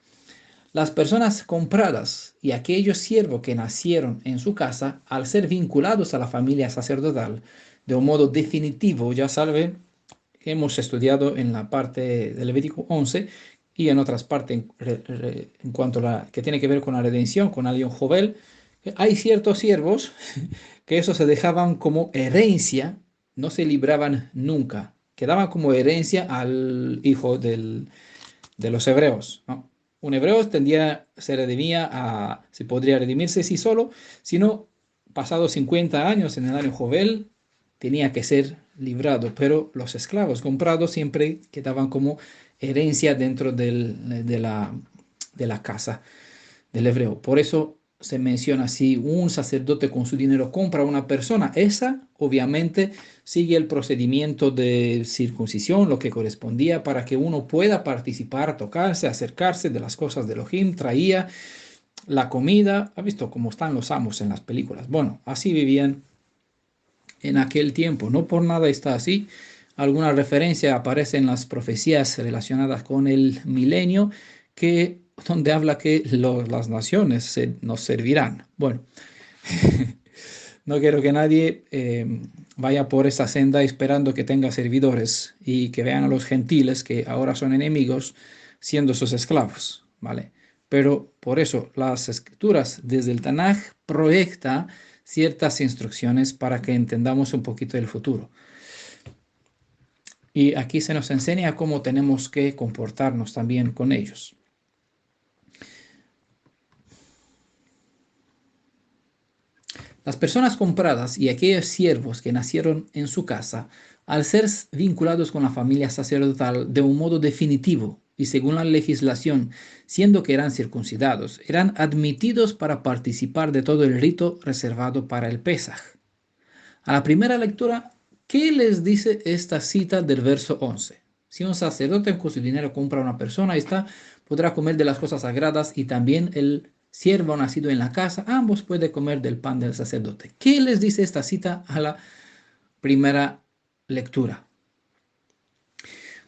Las personas compradas y aquellos siervos que nacieron en su casa, al ser vinculados a la familia sacerdotal de un modo definitivo, ya saben, hemos estudiado en la parte del Levítico 11 y en otras partes en cuanto a la que tiene que ver con la redención, con Alión Jovel, hay ciertos siervos que eso se dejaban como herencia, no se libraban nunca, quedaban como herencia al hijo de los hebreos, ¿no? Un hebreo se redimía se podría redimirse sí solo, sino pasados 50 años en el año Jovel, tenía que ser librado, pero los esclavos comprados siempre quedaban como herencia dentro de la casa del hebreo. Por eso se menciona si un sacerdote con su dinero compra a una persona, esa obviamente sigue el procedimiento de circuncisión, lo que correspondía para que uno pueda participar, tocarse, acercarse de las cosas de Elohim, traía la comida. ¿Ha visto cómo están los amos en las películas? Bueno, así vivían en aquel tiempo. No por nada está así. Alguna referencia aparece en las profecías relacionadas con el milenio, donde habla que las naciones nos servirán. Bueno, no quiero que nadie vaya por esa senda esperando que tenga servidores y que vean a los gentiles que ahora son enemigos siendo sus esclavos, ¿vale? Pero por eso las escrituras desde el Tanaj proyecta ciertas instrucciones para que entendamos un poquito del futuro. Y aquí se nos enseña cómo tenemos que comportarnos también con ellos. Las personas compradas y aquellos siervos que nacieron en su casa, al ser vinculados con la familia sacerdotal de un modo definitivo y según la legislación, siendo que eran circuncidados, eran admitidos para participar de todo el rito reservado para el Pesaj. A la primera lectura, ¿qué les dice esta cita del verso 11? Si un sacerdote con su dinero compra a una persona, esta podrá comer de las cosas sagradas y también el siervo nacido en la casa, ambos pueden comer del pan del sacerdote. ¿Qué les dice esta cita a la primera lectura?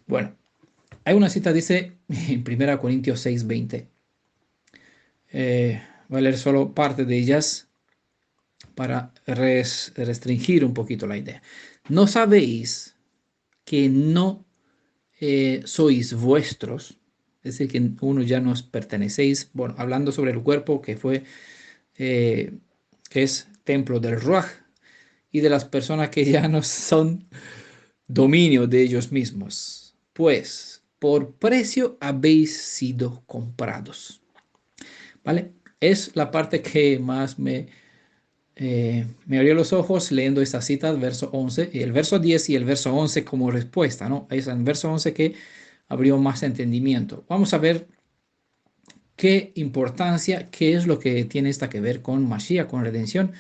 Bueno, hay una cita, dice en 1 Corintios 6:20. Voy a leer solo parte de ellas para restringir un poquito la idea. ¿No sabéis que no sois vuestros? Es decir, que uno ya nos pertenecéis. Bueno, hablando sobre el cuerpo que es templo del Ruach y de las personas que ya no son dominio de ellos mismos. Pues por precio habéis sido comprados. ¿Vale? Es la parte que más me abrió los ojos leyendo estas citas, verso 11, y el verso 10 y el verso 11 como respuesta, ¿no? Es en el verso 11 que abrió más entendimiento. Vamos a ver qué importancia, qué es lo que tiene esta que ver con Mashiach, con redención,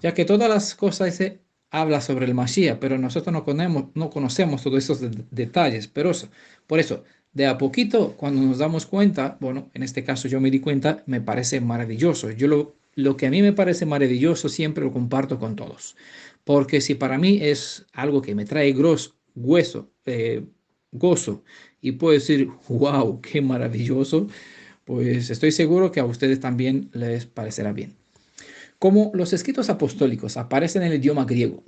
ya que todas las cosas se habla sobre el Mashiach, pero nosotros no conocemos todos esos detalles. Pero por eso, de a poquito, cuando nos damos cuenta, bueno, en este caso yo me di cuenta, me parece maravilloso. Lo que a mí me parece maravilloso siempre lo comparto con todos, porque si para mí es algo que me trae gozo, y puedo decir, wow, qué maravilloso, pues estoy seguro que a ustedes también les parecerá bien. Como los escritos apostólicos aparecen en el idioma griego,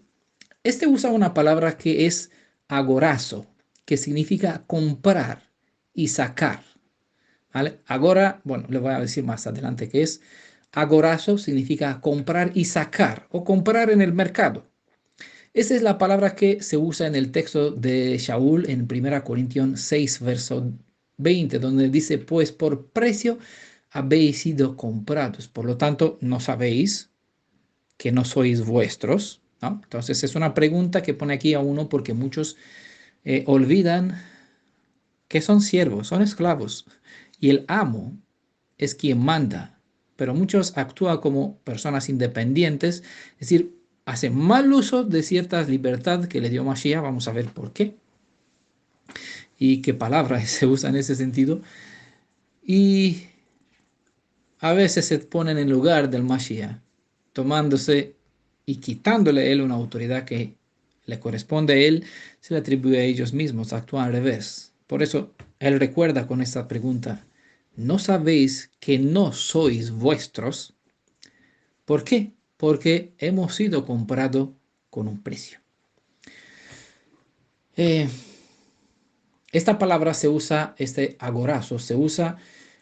este usa una palabra que es agorazo, que significa comprar y sacar. ¿Vale? Agora, bueno, le voy a decir más adelante qué es. Agorazo significa comprar y sacar o comprar en el mercado. Esa es la palabra que se usa en el texto de Shaul en 1 Corintios 6, verso 20, donde dice, pues por precio habéis sido comprados. Por lo tanto, no sabéis que no sois vuestros, ¿no? Entonces es una pregunta que pone aquí a uno porque muchos olvidan que son siervos, son esclavos, y el amo es quien manda, pero muchos actúan como personas independientes, es decir, hacen mal uso de ciertas libertades que le dio Mashiach, vamos a ver por qué, y qué palabra se usa en ese sentido, y a veces se ponen en lugar del Mashiach, tomándose y quitándole a él una autoridad que le corresponde a él, se le atribuye a ellos mismos, actúan al revés. Por eso él recuerda con esta pregunta, ¿no sabéis que no sois vuestros? ¿Por qué? Porque hemos sido comprados con un precio. Eh, Esta palabra se usa, este agorazo, se usa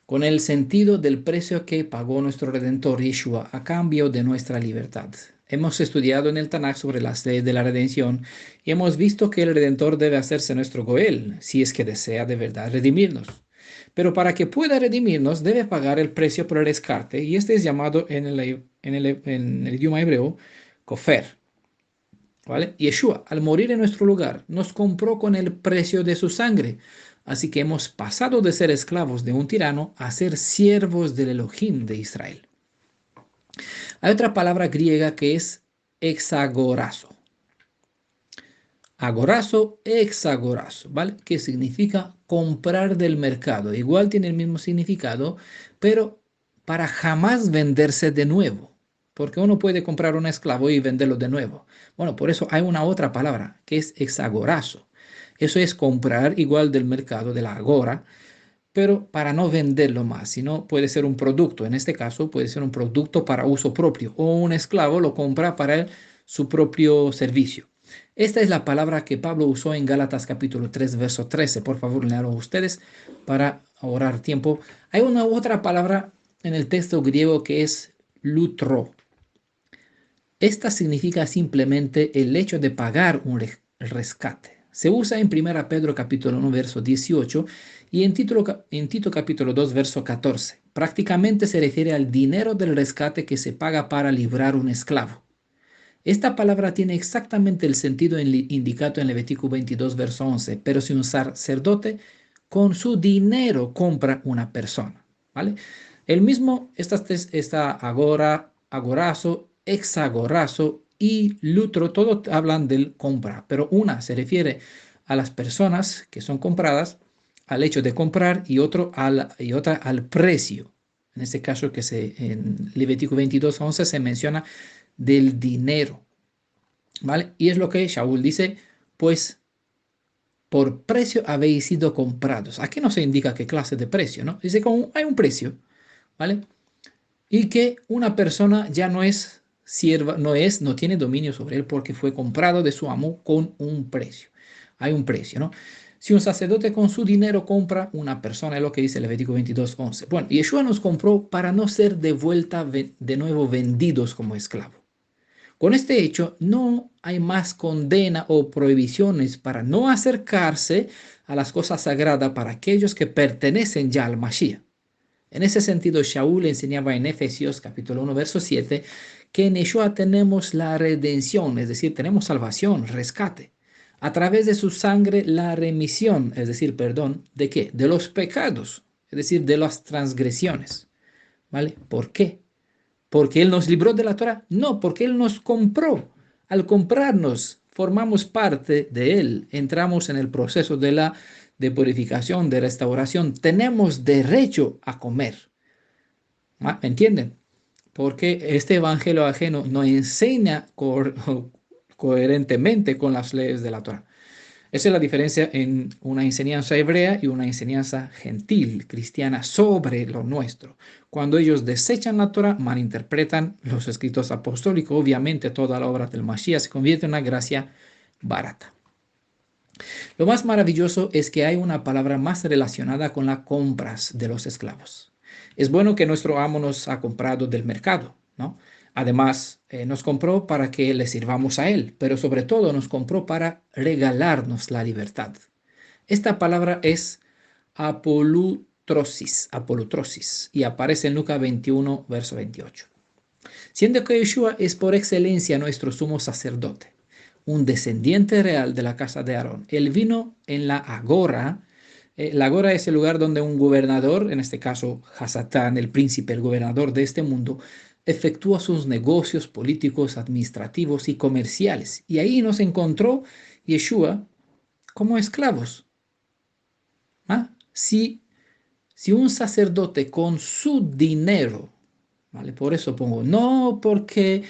con el sentido del precio que pagó nuestro Redentor Yeshua a cambio de nuestra libertad. Hemos estudiado en el Tanakh sobre las leyes de la redención y hemos visto que el Redentor debe hacerse nuestro Goel, si es que desea de verdad redimirnos. Pero para que pueda redimirnos, debe pagar el precio por el rescate, y este es llamado en el idioma hebreo, kofer. ¿Vale? Yeshua, al morir en nuestro lugar, nos compró con el precio de su sangre. Así que hemos pasado de ser esclavos de un tirano a ser siervos del Elohim de Israel. Hay otra palabra griega que es hexagorazo. Agorazo, hexagorazo, ¿vale? Que significa comprar del mercado. Igual tiene el mismo significado, pero para jamás venderse de nuevo. Porque uno puede comprar un esclavo y venderlo de nuevo. Bueno, por eso hay una otra palabra que es hexagorazo. Eso es comprar igual del mercado, de la agora, pero para no venderlo más, sino puede ser un producto. En este caso, puede ser un producto para uso propio o un esclavo lo compra para su propio servicio. Esta es la palabra que Pablo usó en Gálatas capítulo 3, verso 13. Por favor, leanlo ustedes para ahorrar tiempo. Hay una otra palabra en el texto griego que es lutro. Esta significa simplemente el hecho de pagar un rescate. Se usa en 1 Pedro capítulo 1, verso 18 y en Tito capítulo 2, verso 14. Prácticamente se refiere al dinero del rescate que se paga para librar un esclavo. Esta palabra tiene exactamente el sentido indicado en Levítico 22, verso 11, pero si un sacerdote con su dinero compra una persona, ¿vale? El mismo, esta agorazo, hexagorazo y lutro, todos hablan del compra, pero una se refiere a las personas que son compradas, al hecho de comprar, y otra al precio. En este caso en Levítico 22, 11 se menciona del dinero, ¿vale? Y es lo que Shaul dice, pues por precio habéis sido comprados. Aquí no se indica qué clase de precio, ¿no? Dice como hay un precio, ¿vale? Y que una persona ya no es sierva, no tiene dominio sobre él porque fue comprado de su amo con un precio. Hay un precio, ¿no? Si un sacerdote con su dinero compra una persona, es lo que dice Levítico 22, 11. Bueno, Yeshua nos compró para no ser de vuelta de nuevo vendidos como esclavos. Con este hecho, no hay más condena o prohibiciones para no acercarse a las cosas sagradas para aquellos que pertenecen ya al Mashiach. En ese sentido, Shaul enseñaba en Efesios capítulo 1, verso 7, que en Yeshua tenemos la redención, es decir, tenemos salvación, rescate. A través de su sangre, la remisión, es decir, perdón, ¿de qué? De los pecados. es decir, de las transgresiones. ¿Vale? ¿Por qué? ¿Porque Él nos libró de la Torah? No, porque Él nos compró. Al comprarnos, formamos parte de Él, entramos en el proceso de purificación, de restauración. Tenemos derecho a comer. ¿Me entienden? Porque este evangelio ajeno no enseña coherentemente con las leyes de la Torah. Esa es la diferencia en una enseñanza hebrea y una enseñanza gentil, cristiana, sobre lo nuestro. Cuando ellos desechan la Torah, malinterpretan los escritos apostólicos, obviamente toda la obra del Mashiach se convierte en una gracia barata. Lo más maravilloso es que hay una palabra más relacionada con las compras de los esclavos. Es bueno que nuestro amo nos ha comprado del mercado, ¿no? Además, nos compró para que le sirvamos a él, pero sobre todo nos compró para regalarnos la libertad. Esta palabra es apolutrosis, y aparece en Lucas 21, verso 28. Siendo que Yeshua es por excelencia nuestro sumo sacerdote, un descendiente real de la casa de Aarón. Él vino en la agora. La agora es el lugar donde un gobernador, en este caso Hasatán, el príncipe, el gobernador de este mundo, efectúa sus negocios políticos, administrativos y comerciales. Y ahí nos encontró Yeshua como esclavos. ¿Ah? Si un sacerdote con su dinero, ¿vale? Por eso pongo, no porque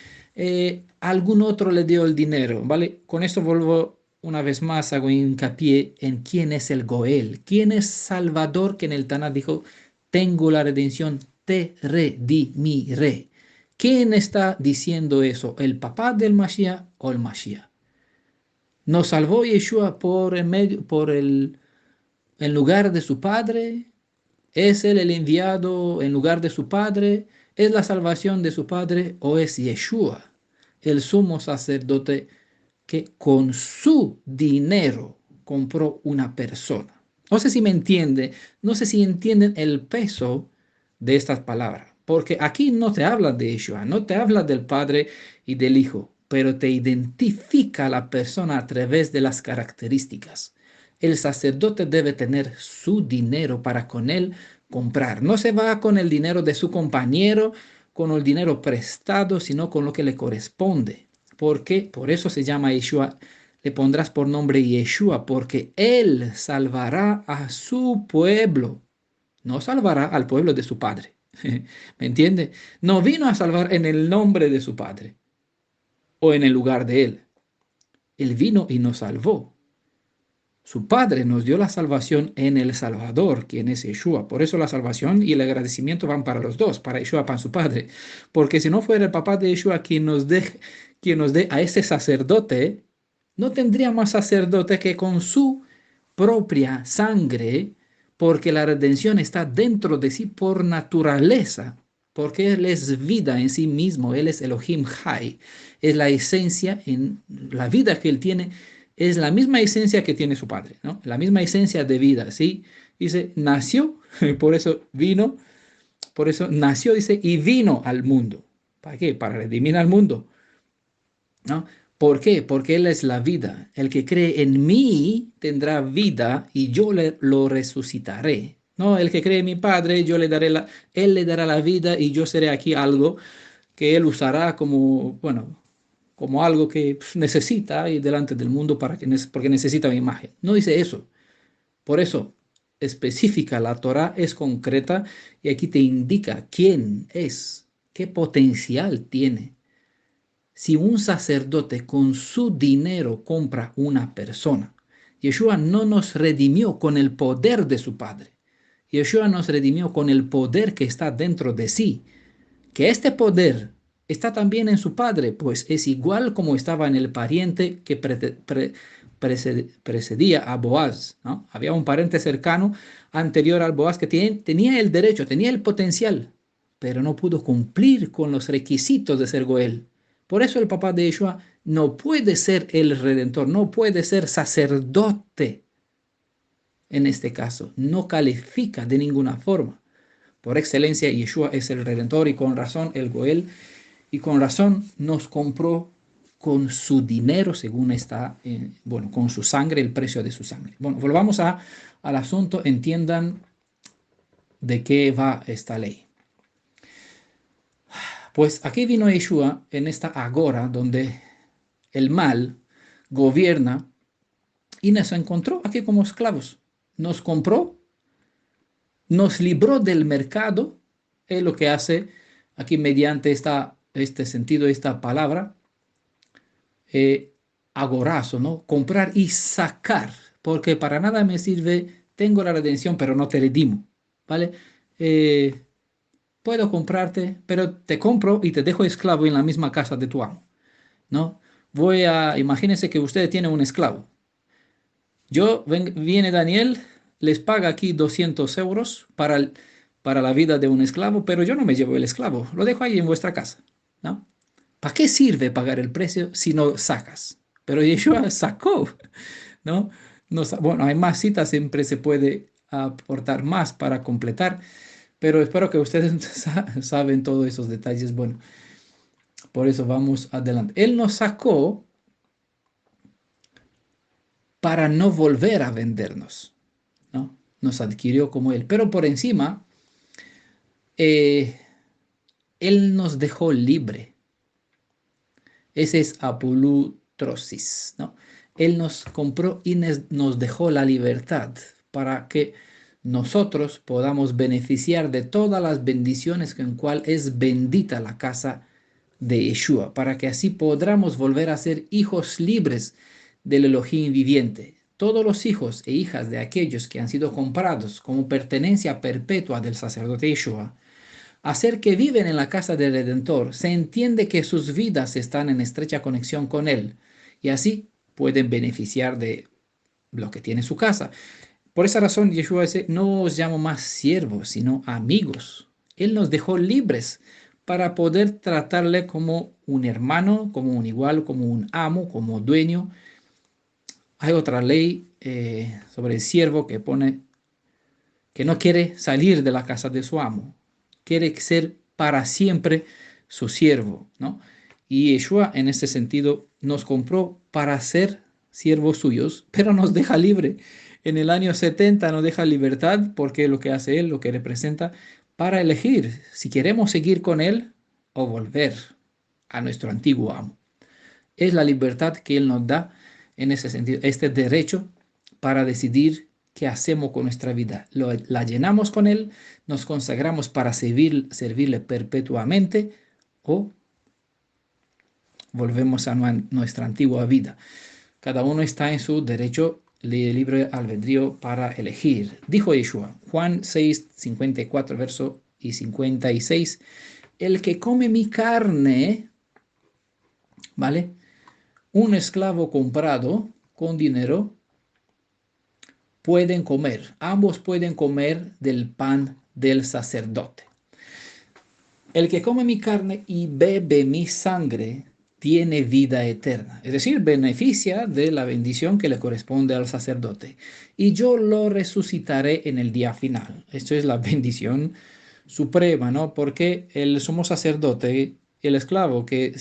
algún otro le dio el dinero, ¿vale? Con esto vuelvo una vez más, hago hincapié en quién es el Goel, quién es Salvador, que en el Tanakh dijo, tengo la redención, te redimiré. ¿Quién está diciendo eso? ¿El papá del Mashiach o el Mashiach? ¿Nos salvó Yeshua en lugar de su padre? ¿Es él el enviado en lugar de su padre? ¿Es la salvación de su padre o es Yeshua, el sumo sacerdote que con su dinero compró una persona? No sé si me entiende, no sé si entienden el peso de estas palabras, porque aquí no te habla de Yeshua, no te habla del Padre y del Hijo, pero te identifica a la persona a través de las características. El sacerdote debe tener su dinero para con él comprar. No se va con el dinero de su compañero, con el dinero prestado, sino con lo que le corresponde. ¿Por qué? Por eso se llama Yeshua. Le pondrás por nombre Yeshua, porque él salvará a su pueblo. No salvará al pueblo de su padre. ¿Me entiende? No vino a salvar en el nombre de su padre o en el lugar de él. Él vino y nos salvó. Su Padre nos dio la salvación en el Salvador, quien es Yeshua. Por eso la salvación y el agradecimiento van para los dos, para Yeshua, para su Padre. Porque si no fuera el papá de Yeshua quien nos dé a ese sacerdote, no tendría más sacerdote que con su propia sangre, porque la redención está dentro de sí por naturaleza, porque Él es vida en sí mismo, Él es Elohim Hai, es la esencia en la vida que Él tiene es la misma esencia que tiene su padre, ¿no? La misma esencia de vida, ¿sí? Dice, nació, por eso vino, por eso nació, dice, y vino al mundo. ¿Para qué? Para redimir al mundo, ¿no? ¿Por qué? Porque Él es la vida. El que cree en mí tendrá vida y yo lo resucitaré. No, el que cree en mi Padre, Él le dará la vida y yo seré aquí algo que Él usará como, bueno, como algo que necesita y delante del mundo porque necesita mi imagen. No dice eso. Por eso, específica, la Torah es concreta y aquí te indica quién es, qué potencial tiene. Si un sacerdote con su dinero compra una persona, Yeshua no nos redimió con el poder de su Padre. Yeshua nos redimió con el poder que está dentro de sí. Que este poder está también en su padre, pues es igual como estaba en el pariente que precedía a Boaz, ¿no? Había un pariente cercano anterior al Boaz que tenía el derecho, tenía el potencial, pero no pudo cumplir con los requisitos de ser Goel. Por eso el papá de Yeshua no puede ser el redentor, no puede ser sacerdote en este caso, no califica de ninguna forma. Por excelencia, Yeshua es el Redentor y con razón el Goel, y con razón nos compró con su dinero, según está, bueno, con su sangre, el precio de su sangre. Bueno, volvamos al asunto, entiendan ¿De qué va esta ley? Pues aquí vino Yeshua en esta agora donde el mal gobierna y nos encontró aquí como esclavos. Nos compró, nos libró del mercado, es lo que hace aquí mediante este sentido, esta palabra, agorazo, ¿no? Comprar y sacar, porque para nada me sirve, tengo la redención, pero no te redimo, ¿vale? Eh, Puedo comprarte, pero te compro y te dejo esclavo en la misma casa de tu amo, ¿no? Imagínense que usted tiene un esclavo. Viene Daniel, les paga aquí 200 euros para la vida de un esclavo, pero yo no me llevo el esclavo, lo dejo ahí en vuestra casa, ¿no? ¿Para qué sirve pagar el precio si no sacas? Pero Yeshua sacó, ¿no? Bueno, hay más citas, siempre se puede aportar más para completar, pero espero que ustedes saben todos esos detalles. Bueno, por eso vamos adelante. Él nos sacó para no volver a vendernos, ¿no? Nos adquirió como Él. Pero por encima, eh, Él nos dejó libre. Ese es apolutrosis, ¿no? Él nos compró y nos dejó la libertad para que nosotros podamos beneficiar de todas las bendiciones en cual es bendita la casa de Yeshua, para que así podamos volver a ser hijos libres del Elohim viviente. Todos los hijos e hijas de aquellos que han sido comprados como pertenencia perpetua del sacerdote Yeshua, hacer que viven en la casa del Redentor, se entiende que sus vidas están en estrecha conexión con Él y así pueden beneficiar de lo que tiene su casa. Por esa razón, Yeshua dice, no os llamo más siervos, sino amigos. Él nos dejó libres para poder tratarle como un hermano, como un igual, como un amo, como dueño. Hay otra ley sobre el siervo que pone que no quiere salir de la casa de su amo, quiere ser para siempre su siervo, ¿no? Y Yeshua en ese sentido nos compró para ser siervos suyos, pero nos deja libre. En el año 70 nos deja libertad porque lo que hace Él, lo que representa, para elegir si queremos seguir con Él o volver a nuestro antiguo amo. Es la libertad que Él nos da en ese sentido, este derecho para decidir qué hacemos con nuestra vida. La llenamos con Él, nos consagramos para servirle perpetuamente o volvemos a nuestra antigua vida. Cada uno está en su derecho de libre albedrío para elegir. Dijo Yeshua, Juan 6, 54, verso y 56, el que come mi carne, ¿vale? Un esclavo comprado con dinero pueden comer, ambos pueden comer del pan del sacerdote. El que come mi carne y bebe mi sangre tiene vida eterna, es decir, beneficia de la bendición que le corresponde al sacerdote. Y yo lo resucitaré en el día final. Esto es la bendición suprema, ¿no? Porque el sumo sacerdote, el esclavo que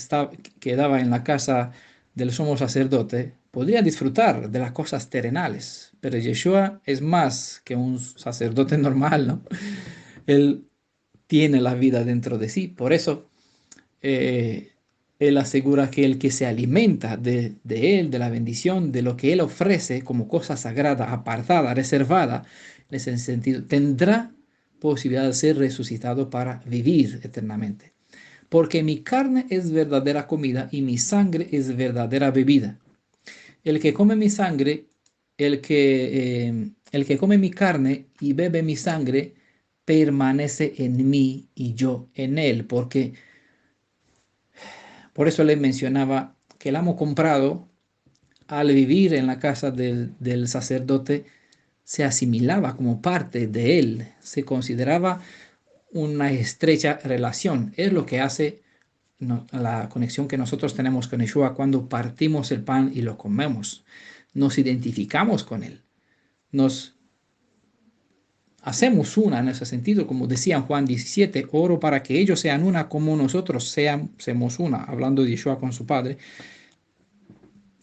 quedaba en la casa del sumo sacerdote, podría disfrutar de las cosas terrenales, pero Yeshua es más que un sacerdote normal, ¿no? Él tiene la vida dentro de sí. Por eso, eh, él asegura que el que se alimenta de él, de la bendición, de lo que él ofrece como cosa sagrada, apartada, reservada, en ese sentido, tendrá posibilidad de ser resucitado para vivir eternamente. Porque mi carne es verdadera comida y mi sangre es verdadera bebida. El que come mi sangre, el que come mi carne y bebe mi sangre, permanece en mí y yo en él. Porque por eso le mencionaba que el amo comprado, al vivir en la casa del sacerdote, se asimilaba como parte de él, se consideraba una estrecha relación. Es lo que hace la conexión que nosotros tenemos con Yeshua cuando partimos el pan y lo comemos. Nos identificamos con él, nos hacemos una en ese sentido, como decía en Juan 17, oro para que ellos sean una como nosotros seamos una, hablando de Yeshua con su Padre.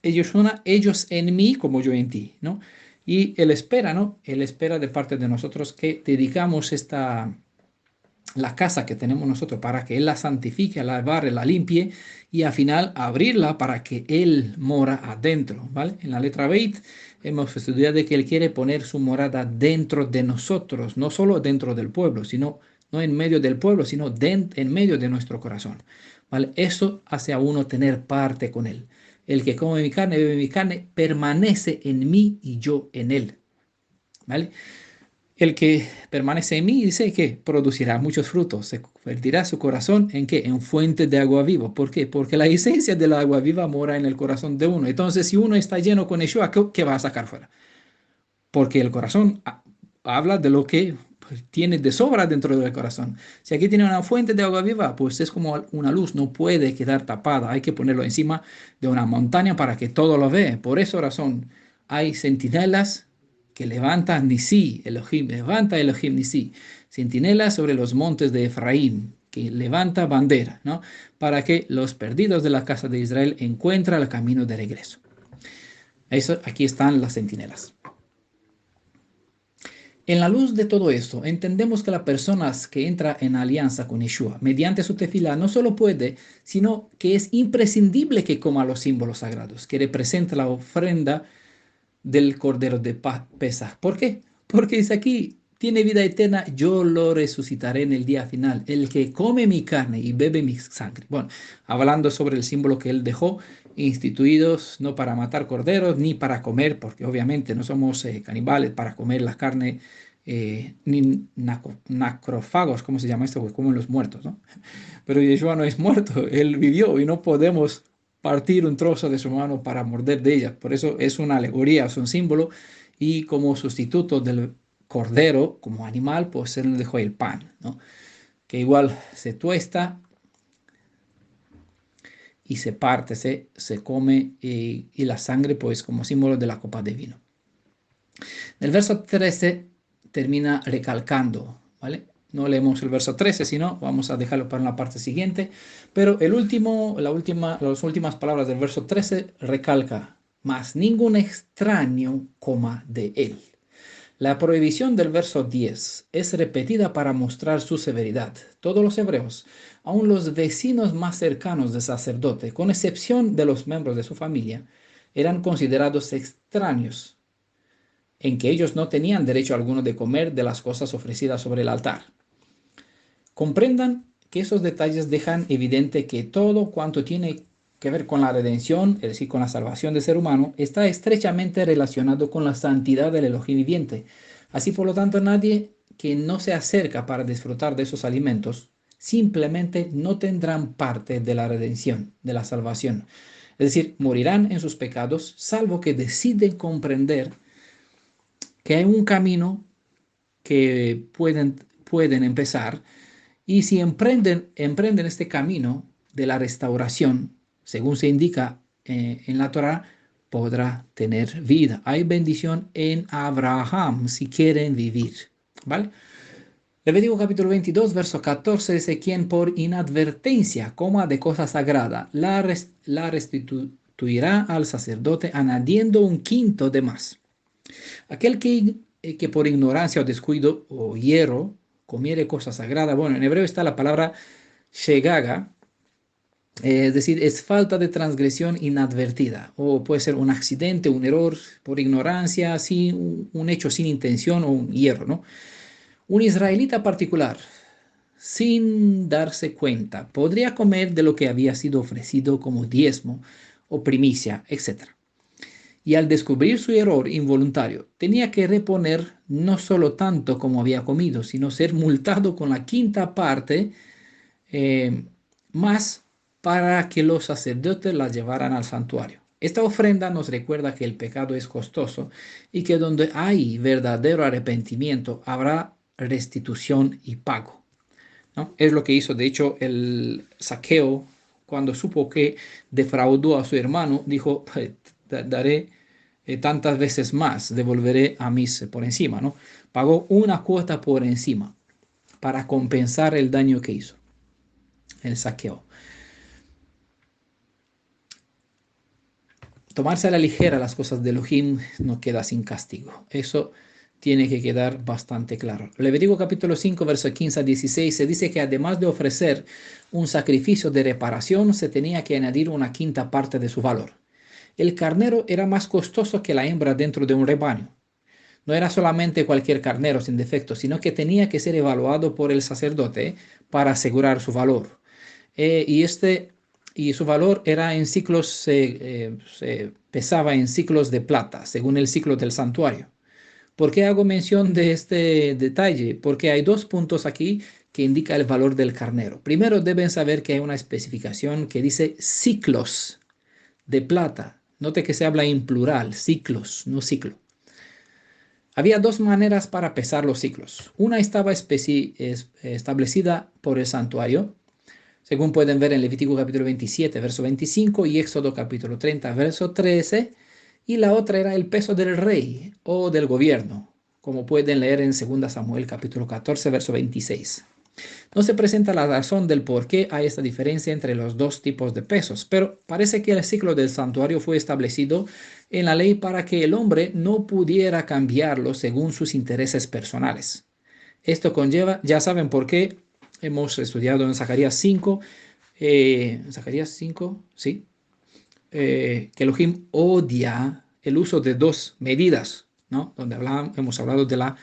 Ellos una, ellos en mí como yo en ti, ¿no? Y Él espera, ¿no? Él espera de parte de nosotros que dedicamos la casa que tenemos nosotros para que Él la santifique, la barre, la limpie y al final abrirla para que Él mora adentro, ¿vale? En la letra Beit hemos estudiado de que Él quiere poner su morada dentro de nosotros, no solo dentro del pueblo, sino no en medio del pueblo, sino en medio de nuestro corazón, ¿vale? Eso hace a uno tener parte con Él. El que come mi carne, bebe mi carne, permanece en mí y yo en Él, ¿vale? El que permanece en mí dice que producirá muchos frutos, se convertirá su corazón en qué? En fuente de agua viva. ¿Por qué? Porque la esencia del agua viva mora en el corazón de uno. Entonces, si uno está lleno con Yeshua, ¿qué va a sacar fuera? Porque el corazón habla de lo que pues, tiene de sobra dentro del corazón. Si aquí tiene una fuente de agua viva, pues es como una luz, no puede quedar tapada. Hay que ponerlo encima de una montaña para que todo lo vea. Por esa razón, hay centinelas que levantan Nisí, Elohim, levanta Elohim Nisí, centinelas sobre los montes de Efraín, que levanta bandera, ¿no? Para que los perdidos de la casa de Israel encuentren el camino de regreso. Eso, aquí están las centinelas. En la luz de todo esto, entendemos que la persona que entra en alianza con Yeshua mediante su tefilá no solo puede, sino que es imprescindible que coma los símbolos sagrados, que representa la ofrenda del Cordero de Pesaj. ¿Por qué? Porque dice aquí, tiene vida eterna, yo lo resucitaré en el día final. El que come mi carne y bebe mi sangre. Bueno, hablando sobre el símbolo que él dejó, instituidos no para matar corderos ni para comer, porque obviamente no somos caníbales para comer la carne, ni nacrófagos, ¿cómo se llama esto? Pues comen los muertos, ¿no? Pero Yeshua no es muerto, él vivió y no podemos partir un trozo de su mano para morder de ella. Por eso es una alegoría, es un símbolo y como sustituto del cordero como animal, pues él dejó el pan, ¿no? Que igual se tuesta y se parte, se come y la sangre pues como símbolo de la copa de vino. El verso 13 termina recalcando, ¿vale? No leemos el verso 13, sino vamos a dejarlo para la parte siguiente. Pero las últimas palabras del verso 13 recalca, mas ningún extraño coma de él. La prohibición del verso 10 es repetida para mostrar su severidad. Todos los hebreos, aun los vecinos más cercanos del sacerdote, con excepción de los miembros de su familia, eran considerados extraños en que ellos no tenían derecho alguno de comer de las cosas ofrecidas sobre el altar. Comprendan que esos detalles dejan evidente que todo cuanto tiene que ver con la redención, es decir, con la salvación del ser humano, está estrechamente relacionado con la santidad del Elohim viviente. Así, por lo tanto, nadie que no se acerca para disfrutar de esos alimentos simplemente no tendrán parte de la redención, de la salvación. Es decir, morirán en sus pecados, salvo que deciden comprender que hay un camino que pueden empezar y si emprenden este camino de la restauración, según se indica en la Torah, podrá tener vida. Hay bendición en Abraham si quieren vivir. ¿Vale? Levítico capítulo 22, verso 14 dice, quien por inadvertencia coma de cosa sagrada, la restituirá al sacerdote añadiendo un quinto de más. Aquel que por ignorancia o descuido o hierro comiere cosa sagrada, bueno, en hebreo está la palabra shegaga, es decir, es falta de transgresión inadvertida, o puede ser un accidente, un error por ignorancia, así, un hecho sin intención o un hierro, ¿no? Un israelita particular, sin darse cuenta, podría comer de lo que había sido ofrecido como diezmo o primicia, etc. Y al descubrir su error involuntario, tenía que reponer no solo tanto como había comido, sino ser multado con la quinta parte más para que los sacerdotes la llevaran al santuario. Esta ofrenda nos recuerda que el pecado es costoso y que donde hay verdadero arrepentimiento habrá restitución y pago, ¿no? Es lo que hizo, de hecho, el Zaqueo cuando supo que defraudó a su hermano, dijo, daré tantas veces más, devolveré a mis por encima, ¿no? Pagó una cuota por encima para compensar el daño que hizo, el saqueo. tomarse a la ligera las cosas de Elohim no queda sin castigo. Eso tiene que quedar bastante claro. Levítico capítulo 5, verso 15 a 16, se dice que además de ofrecer un sacrificio de reparación, se tenía que añadir una quinta parte de su valor. El carnero era más costoso que la hembra dentro de un rebaño. No era solamente cualquier carnero sin defecto, sino que tenía que ser evaluado por el sacerdote para asegurar su valor. Y su valor era en ciclos, se pesaba en ciclos de plata, según el ciclo del santuario. ¿Por qué hago mención de este detalle? Porque hay dos puntos aquí que indican el valor del carnero. Primero, deben saber que hay una especificación que dice ciclos de plata. Note que se habla en plural, ciclos, no ciclo. Había dos maneras para pesar los ciclos. Una estaba establecida por el santuario, según pueden ver en Levítico capítulo 27, verso 25 y Éxodo capítulo 30, verso 13. Y la otra era el peso del rey o del gobierno, como pueden leer en 2 Samuel capítulo 14, verso 26. No se presenta la razón del por qué hay esta diferencia entre los dos tipos de pesos, pero parece que el ciclo del santuario fue establecido en la ley para que el hombre no pudiera cambiarlo según sus intereses personales. Esto conlleva, ya saben por qué hemos estudiado en Zacarías 5, Zacarías 5, sí, que Elohim odia el uso de dos medidas, ¿no? Donde hemos hablado de la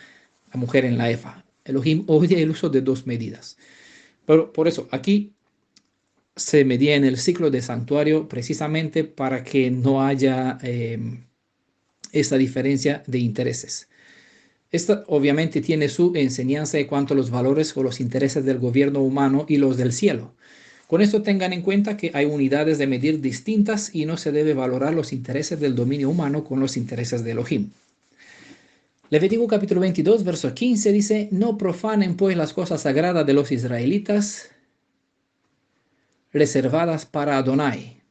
mujer en la efa. Elohim odia el uso de dos medidas. Pero por eso, aquí se medía en el ciclo de santuario precisamente para que no haya esta diferencia de intereses. Esta obviamente tiene su enseñanza en cuanto a los valores o los intereses del gobierno humano y los del cielo. Con esto tengan en cuenta que hay unidades de medir distintas y no se debe valorar los intereses del dominio humano con los intereses de Elohim. Levítico capítulo 22, verso 15 dice, no profanen pues las cosas sagradas de los israelitas reservadas para Adonai.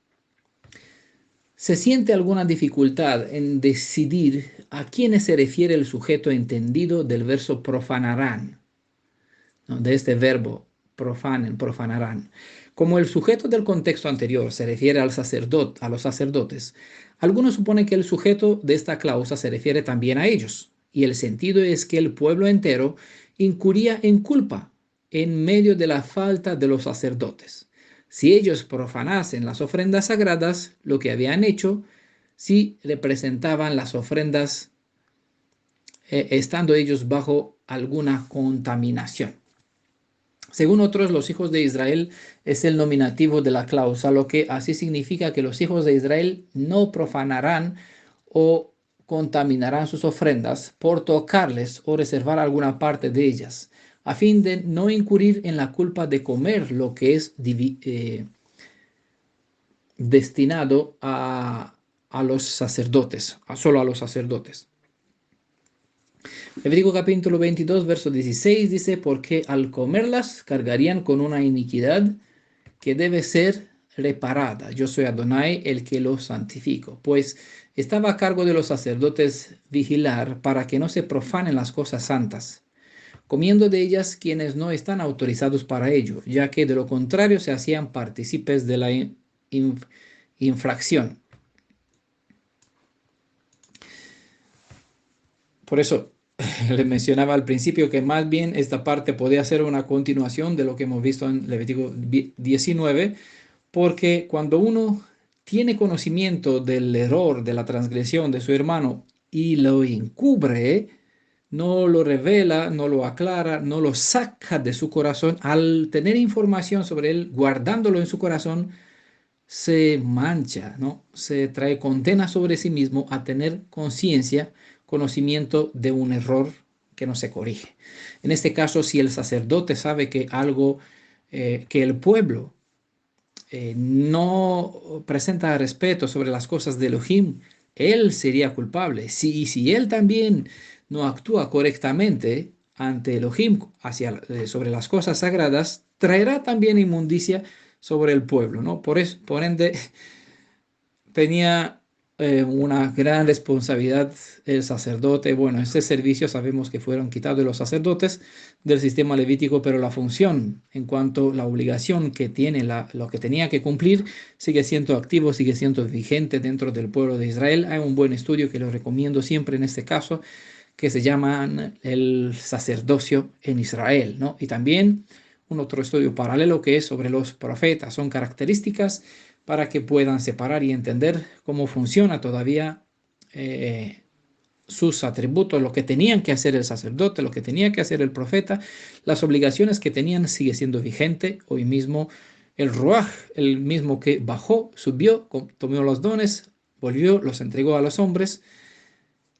¿Se siente alguna dificultad en decidir a quiénes se refiere el sujeto entendido del verso profanarán? ¿No? De este verbo, profanen, profanarán. Como el sujeto del contexto anterior se refiere al sacerdote, a los sacerdotes, algunos suponen que el sujeto de esta cláusula se refiere también a ellos, y el sentido es que el pueblo entero incurría en culpa en medio de la falta de los sacerdotes. Si ellos profanasen las ofrendas sagradas, lo que habían hecho, si representaban las ofrendas estando ellos bajo alguna contaminación. Según otros, los hijos de Israel es el nominativo de la cláusula, lo que así significa que los hijos de Israel no profanarán o contaminarán sus ofrendas por tocarles o reservar alguna parte de ellas, a fin de no incurrir en la culpa de comer lo que es destinado a los sacerdotes, solo a los sacerdotes. Levítico capítulo 22, verso 16 dice, porque al comerlas cargarían con una iniquidad que debe ser reparada. Yo soy Adonai, el que los santifico. Pues estaba a cargo de los sacerdotes vigilar para que no se profanen las cosas santas, comiendo de ellas quienes no están autorizados para ello, ya que de lo contrario se hacían partícipes de la infracción. Por eso les mencionaba al principio que más bien esta parte podía ser una continuación de lo que hemos visto en Levítico 19, porque cuando uno tiene conocimiento del error, de la transgresión de su hermano y lo encubre, no lo revela, no lo aclara, no lo saca de su corazón, al tener información sobre él, guardándolo en su corazón, se mancha, ¿no? Se trae condena sobre sí mismo a tener conciencia, conocimiento de un error que no se corrige. En este caso, si el sacerdote sabe que algo, que el pueblo no presenta respeto sobre las cosas de Elohim, él sería culpable. Si él también no actúa correctamente ante Elohim sobre las cosas sagradas, traerá también inmundicia sobre el pueblo, ¿no? Por ende, tenía una gran responsabilidad el sacerdote. Bueno, este servicio sabemos que fueron quitados de los sacerdotes del sistema levítico, pero la función en cuanto a la obligación que tiene, lo que tenía que cumplir, sigue siendo activo, sigue siendo vigente dentro del pueblo de Israel. Hay un buen estudio que lo recomiendo siempre en este caso, que se llama el sacerdocio en Israel, ¿no? Y también un otro estudio paralelo que es sobre los profetas. Son características para que puedan separar y entender cómo funciona todavía sus atributos, lo que tenían que hacer el sacerdote, lo que tenía que hacer el profeta, las obligaciones que tenían sigue siendo vigente hoy mismo. El Ruaj, el mismo que bajó, subió, tomó los dones, volvió, los entregó a los hombres,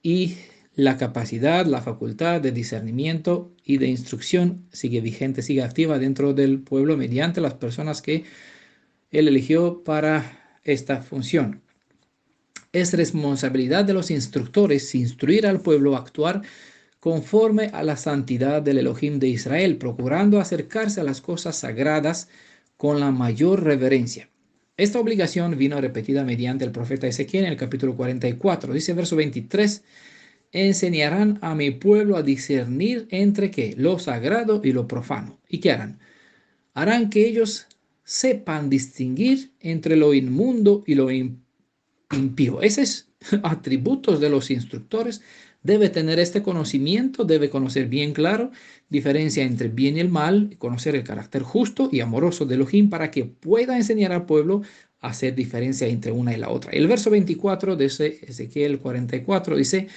y la capacidad, la facultad de discernimiento y de instrucción sigue vigente, sigue activa dentro del pueblo mediante las personas que él eligió para esta función. Es responsabilidad de los instructores instruir al pueblo a actuar conforme a la santidad del Elohim de Israel, procurando acercarse a las cosas sagradas con la mayor reverencia. Esta obligación vino repetida mediante el profeta Ezequiel en el capítulo 44. Dice verso 23, enseñarán a mi pueblo a discernir entre qué, lo sagrado y lo profano. ¿Y qué harán? Harán que ellos sepan distinguir entre lo inmundo y lo impío. Ese es atributos de los instructores. Debe tener este conocimiento, debe conocer bien claro diferencia entre bien y el mal, conocer el carácter justo y amoroso de Elohim para que pueda enseñar al pueblo a hacer diferencia entre una y la otra. El verso 24 de Ezequiel 44 dice,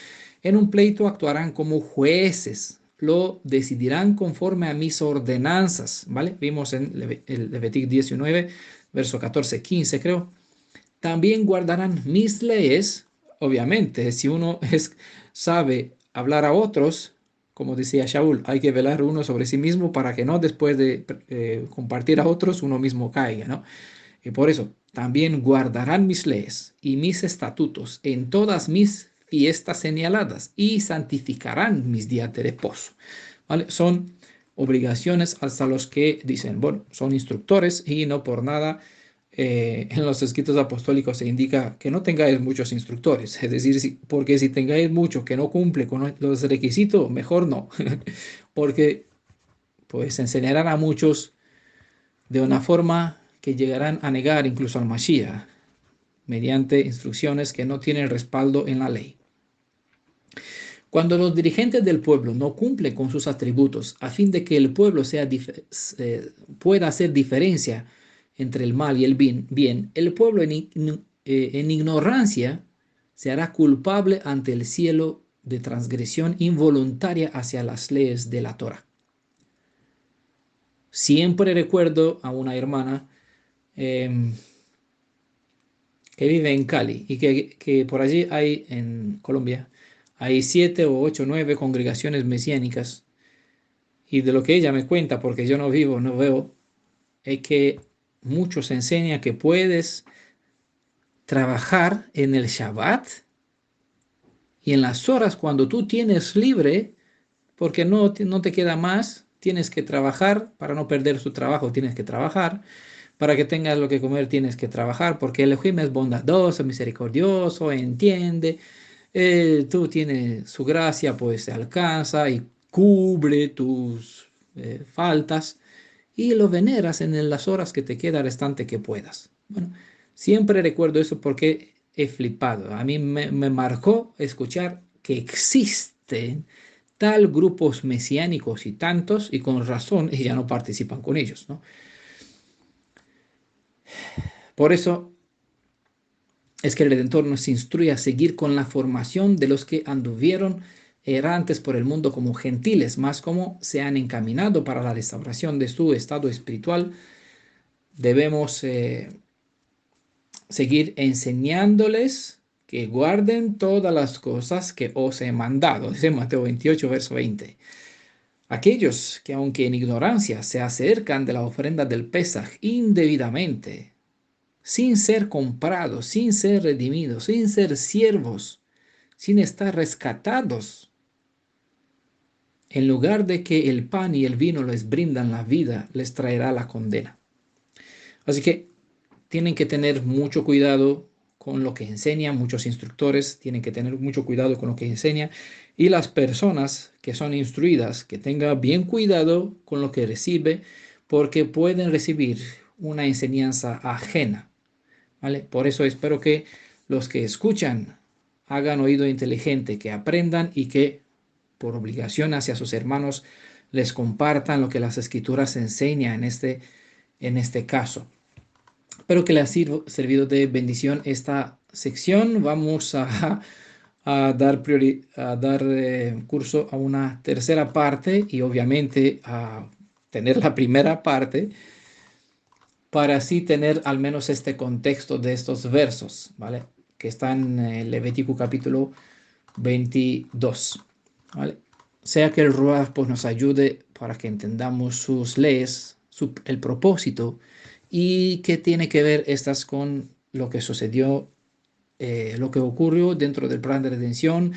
en un pleito actuarán como jueces, lo decidirán conforme a mis ordenanzas, ¿vale? Vimos en el Levítico 19, verso 14, 15 creo. También guardarán mis leyes. Obviamente, si uno sabe hablar a otros, como decía Shaul, hay que velar uno sobre sí mismo para que no después de compartir a otros uno mismo caiga, ¿no? Y por eso, también guardarán mis leyes y mis estatutos en todas mis fiestas señaladas y santificarán mis días de reposo, ¿vale? Son obligaciones hasta los que dicen, bueno, son instructores y no por nada en los escritos apostólicos se indica que no tengáis muchos instructores, es decir, porque si tengáis mucho que no cumple con los requisitos, mejor no, porque pues enseñarán a muchos de una forma que llegarán a negar incluso al Mashiach, mediante instrucciones que no tienen respaldo en la ley. Cuando los dirigentes del pueblo no cumplen con sus atributos a fin de que el pueblo pueda hacer diferencia entre el mal y el bien, el pueblo en ignorancia se hará culpable ante el cielo de transgresión involuntaria hacia las leyes de la Torah. Siempre recuerdo a una hermana que vive en Cali y que por allí hay, en Colombia, hay 7 o 8, 9 congregaciones mesiánicas. Y de lo que ella me cuenta, porque yo no vivo, no veo, es que muchos enseñan que puedes trabajar en el Shabbat y en las horas cuando tú tienes libre, porque no te queda más, tienes que trabajar para no perder tu trabajo, tienes que trabajar. Para que tengas lo que comer tienes que trabajar, porque el Elohim es bondadoso, misericordioso, entiende. Tú tienes su gracia, pues se alcanza y cubre tus faltas y lo veneras en las horas que te queda restante que puedas. Bueno, siempre recuerdo eso porque he flipado. A mí me marcó escuchar que existen tal grupos mesiánicos y tantos, y con razón, y ya no participan con ellos, ¿no? Por eso es que el Redentor nos instruye a seguir con la formación de los que anduvieron errantes por el mundo como gentiles, más como se han encaminado para la restauración de su estado espiritual. Debemos seguir enseñándoles que guarden todas las cosas que os he mandado. Dice Mateo 28, verso 20. Aquellos que aunque en ignorancia se acercan de la ofrenda del Pesaj indebidamente, sin ser comprados, sin ser redimidos, sin ser siervos, sin estar rescatados, en lugar de que el pan y el vino les brindan la vida, les traerá la condena. Así que tienen que tener mucho cuidado con lo que enseña. Muchos instructores tienen que tener mucho cuidado con lo que enseña. Y las personas que son instruidas, que tengan bien cuidado con lo que recibe, porque pueden recibir una enseñanza ajena, ¿vale? Por eso espero que los que escuchan hagan oído inteligente, que aprendan y que por obligación hacia sus hermanos les compartan lo que las escrituras enseñan en este caso. Espero que les haya servido de bendición esta sección. Vamos a dar curso a una tercera parte y obviamente a tener la primera parte para así tener al menos este contexto de estos versos, ¿vale? Que están en Levítico capítulo 22, ¿vale? Sea que el Ruach pues, nos ayude para que entendamos sus leyes, el propósito y qué tiene que ver estas con lo que sucedió, lo que ocurrió dentro del plan de redención,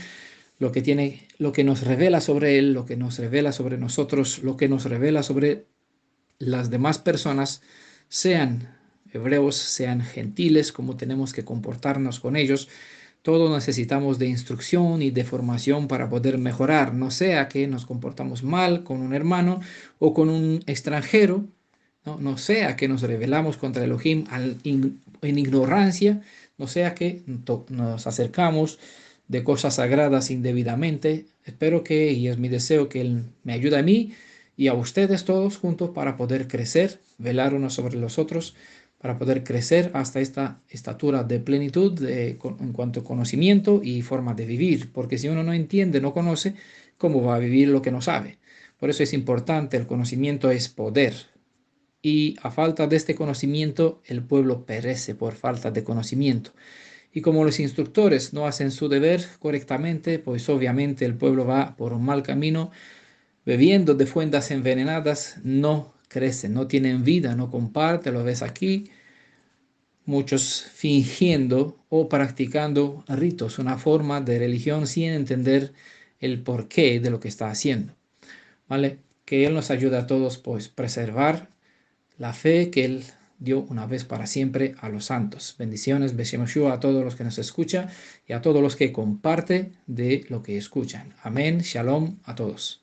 lo que nos revela sobre él, lo que nos revela sobre nosotros, lo que nos revela sobre las demás personas, sean hebreos, sean gentiles, cómo tenemos que comportarnos con ellos. Todos necesitamos de instrucción y de formación para poder mejorar, no sea que nos comportamos mal con un hermano o con un extranjero, no sea que nos rebelamos contra Elohim en ignorancia, no sea que nos acercamos de cosas sagradas indebidamente. Espero que, y es mi deseo, que Él me ayude a mí y a ustedes todos juntos para poder crecer, velar unos sobre los otros, para poder crecer hasta esta estatura de plenitud en cuanto a conocimiento y forma de vivir, porque si uno no entiende, no conoce, ¿cómo va a vivir lo que no sabe? Por eso es importante, el conocimiento es poder. Y a falta de este conocimiento, el pueblo perece por falta de conocimiento. Y como los instructores no hacen su deber correctamente, pues obviamente el pueblo va por un mal camino, bebiendo de fuentes envenenadas, no crecen, no tienen vida, no comparten, lo ves aquí, muchos fingiendo o practicando ritos, una forma de religión sin entender el porqué de lo que está haciendo, ¿vale? Que Él nos ayude a todos, pues, preservar la fe que Él dio una vez para siempre a los santos. Bendiciones, Beshem Yeshua, a todos los que nos escuchan y a todos los que comparten de lo que escuchan. Amén, shalom a todos.